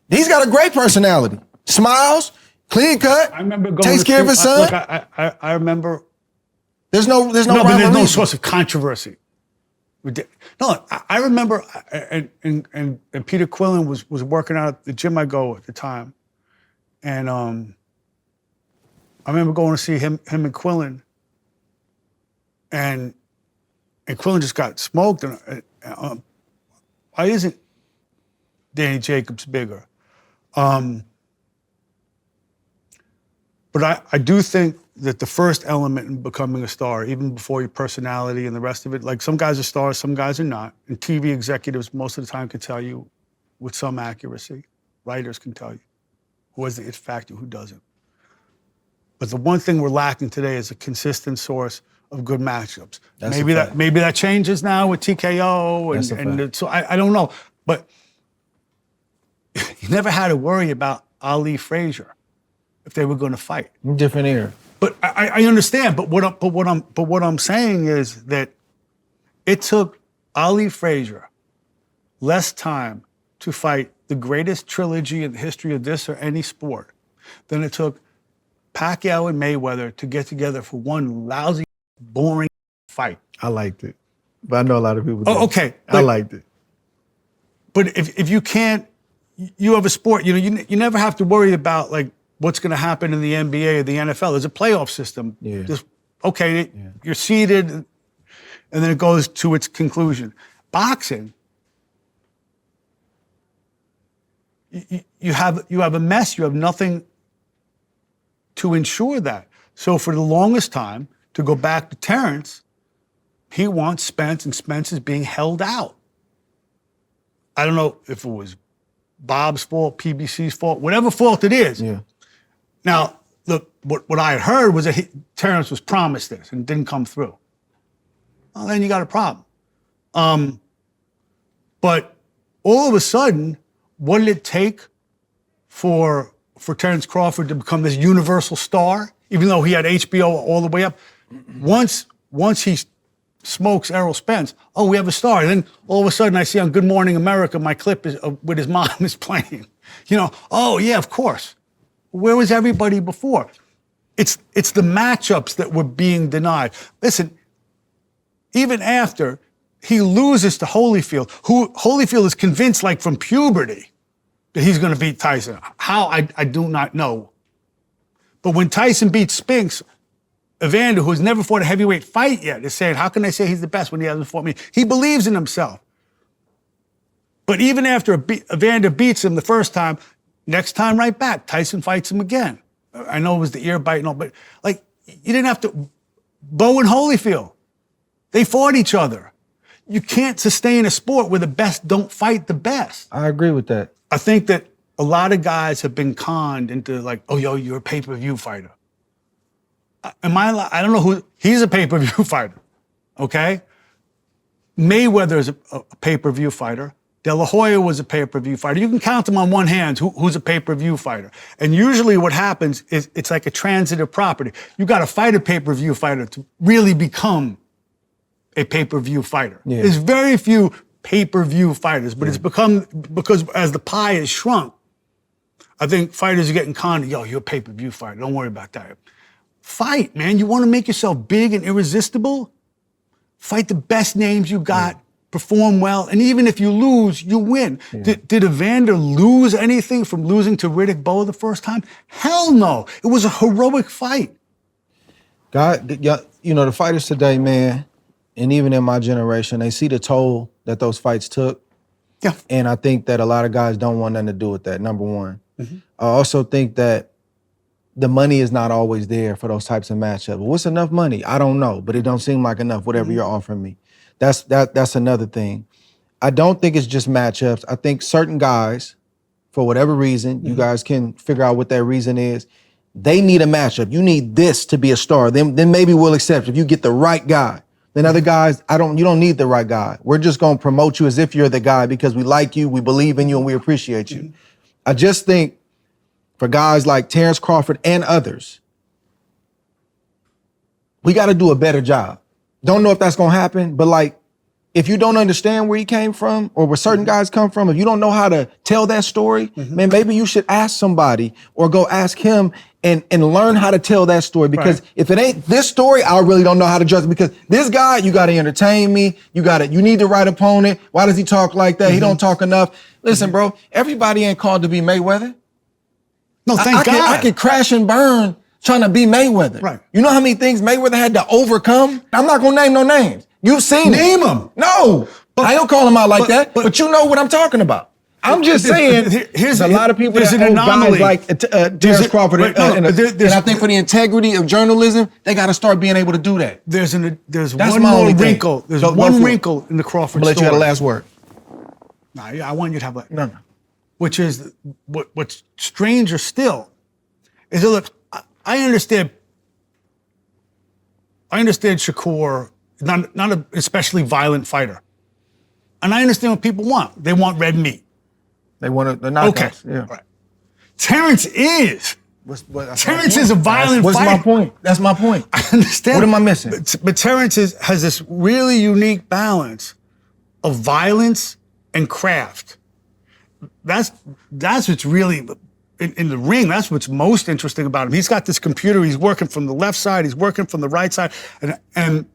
He's got a great personality. Smiles, clean cut. I remember going takes care of his son. Look, I remember. There's no but there's no source of controversy. No, I remember, and Peter Quillen was working out at the gym I go at the time, and I remember going to see him and Quillen, and Quillen just got smoked. And why isn't Danny Jacobs bigger? But I do think that the first element in becoming a star, even before your personality and the rest of it, like some guys are stars, some guys are not. And TV executives most of the time can tell you with some accuracy. Writers can tell you who has the it factor, who doesn't. But the one thing we're lacking today is a consistent source of good matchups. Maybe that changes now with TKO so I don't know. But you never had to worry about Ali Frazier if they were going to fight. Different era. But I understand. But what I'm saying is that it took Ali Frazier less time to fight the greatest trilogy in the history of this or any sport than it took Pacquiao and Mayweather to get together for one lousy, boring fight. I liked it, but I know a lot of people. Oh, okay. I liked it. But if you can't, you have a sport. You never have to worry about like what's going to happen in the NBA or the NFL. There's a playoff system. Yeah. You're seeded, and then it goes to its conclusion. Boxing, you have a mess. You have nothing to ensure that. So for the longest time, to go back to Terence, he wants Spence, and Spence is being held out. I don't know if it was Bob's fault, PBC's fault, whatever fault it is. Yeah. Now, look, what I had heard was that Terence was promised this and didn't come through. Well, then you got a problem. But all of a sudden, what did it take for Terence Crawford to become this universal star, even though he had HBO all the way up? Once he smokes Errol Spence, oh, we have a star. And then all of a sudden I see on Good Morning America, my clip is with his mom is playing. Oh yeah, of course. Where was everybody before? It's the matchups that were being denied. Listen, even after he loses to Holyfield, who Holyfield is convinced, like from puberty, that he's going to beat Tyson. How, I do not know. But when Tyson beats Spinks, Evander, who's never fought a heavyweight fight yet, is saying, how can I say he's the best when he hasn't fought me? He believes in himself. But even after Evander beats him the first time, next time right back, Tyson fights him again. I know it was the ear bite and all, but like, you didn't have to. Bo and Holyfield, they fought each other. You can't sustain a sport where the best don't fight the best. I agree with that. I think that a lot of guys have been conned into like, oh, yo, you're a pay-per-view fighter. I don't know who, he's a pay-per-view fighter, okay? Mayweather is a pay-per-view fighter. De La Hoya was a pay-per-view fighter. You can count them on one hand who's a pay-per-view fighter. And usually what happens is it's like a transitive property. You got to fight a pay-per-view fighter to really become a pay-per-view fighter. Yeah. There's very few pay-per-view fighters, but it's become, because as the pie has shrunk, I think fighters are getting conned. Yo, you're a pay-per-view fighter. Don't worry about that. Fight, man. You want to make yourself big and irresistible? Fight the best names you got. Perform well, and even if you lose, you win. Yeah. Did Evander lose anything from losing to Riddick Bowe the first time? Hell no. It was a heroic fight. God, the fighters today, man, and even in my generation, they see the toll that those fights took. Yeah. And I think that a lot of guys don't want nothing to do with that, number one. Mm-hmm. I also think that the money is not always there for those types of matchups. What's enough money? I don't know, but it don't seem like enough, whatever you're offering me. That's another thing. I don't think it's just matchups. I think certain guys, for whatever reason, you guys can figure out what that reason is. They need a matchup. You need this to be a star. Then maybe we'll accept if you get the right guy. Then other guys, you don't need the right guy. We're just gonna promote you as if you're the guy because we like you, we believe in you, and we appreciate you. I just think for guys like Terence Crawford and others, we gotta do a better job. Don't know if that's gonna happen, but like, if you don't understand where he came from or where certain guys come from, if you don't know how to tell that story, man, maybe you should ask somebody or go ask him and learn how to tell that story. Because if it ain't this story, I really don't know how to judge it. Because this guy, you gotta entertain me. You need the right opponent. Why does he talk like that? He don't talk enough. Listen, bro, everybody ain't called to be Mayweather. No, thank God. I could crash and burn trying to be Mayweather. Right. You know how many things Mayweather had to overcome? I'm not gonna name no names. You've seen Name them. No, I don't call them out like that. But you know what I'm talking about. I'm just saying. There's a lot of people that hold guys like Terence Crawford, and I think for the integrity of journalism, they got to start being able to do that. There's one more wrinkle. There's one wrinkle in the Crawford story. I'm gonna let you have the last word. No, I want you to have that. No. Which is what's stranger still is that, look, I understand Shakur, not an especially violent fighter. And I understand what people want. They want red meat. They want the knockouts. Okay. Yeah. Right. Terence is. Terence is a violent fighter. What's my point? That's my point. I understand. What am I missing? But Terence has this really unique balance of violence and craft. That's what's really, in the ring, that's what's most interesting about him. He's got this computer, he's working from the left side, he's working from the right side, and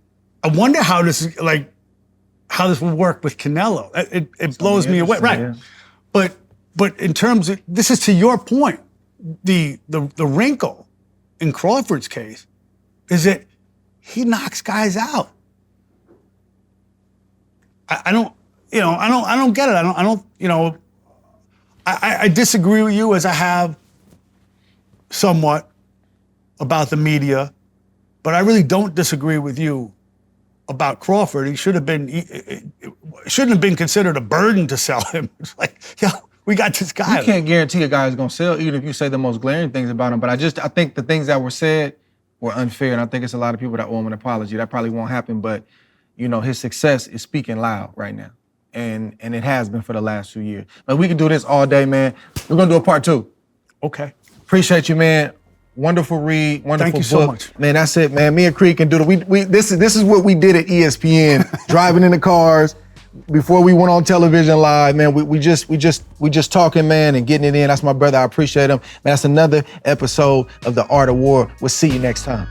I wonder how this will work with Canelo. It blows me away. Right. Yeah. But in terms of, this is to your point, the wrinkle in Crawford's case is that he knocks guys out. I don't get it. I disagree with you, as I have somewhat, about the media, but I really don't disagree with you about Crawford. It shouldn't have been considered a burden to sell him. It's like, we got this guy. You can't guarantee a guy is going to sell, even if you say the most glaring things about him. But I think the things that were said were unfair, and I think it's a lot of people that owe him an apology. That probably won't happen, but you know, his success is speaking loud right now. And it has been for the last few years. But we can do this all day, man. We're gonna do a part 2. Okay. Appreciate you, man. Wonderful read, wonderful Thank you book. so much. Man, that's it, man. Me and Krieg can do it. This is what we did at ESPN, driving in the cars before we went on television live, man. We just talking, man, and getting it in. That's my brother. I appreciate him. Man, that's another episode of The Art of War. We'll see you next time.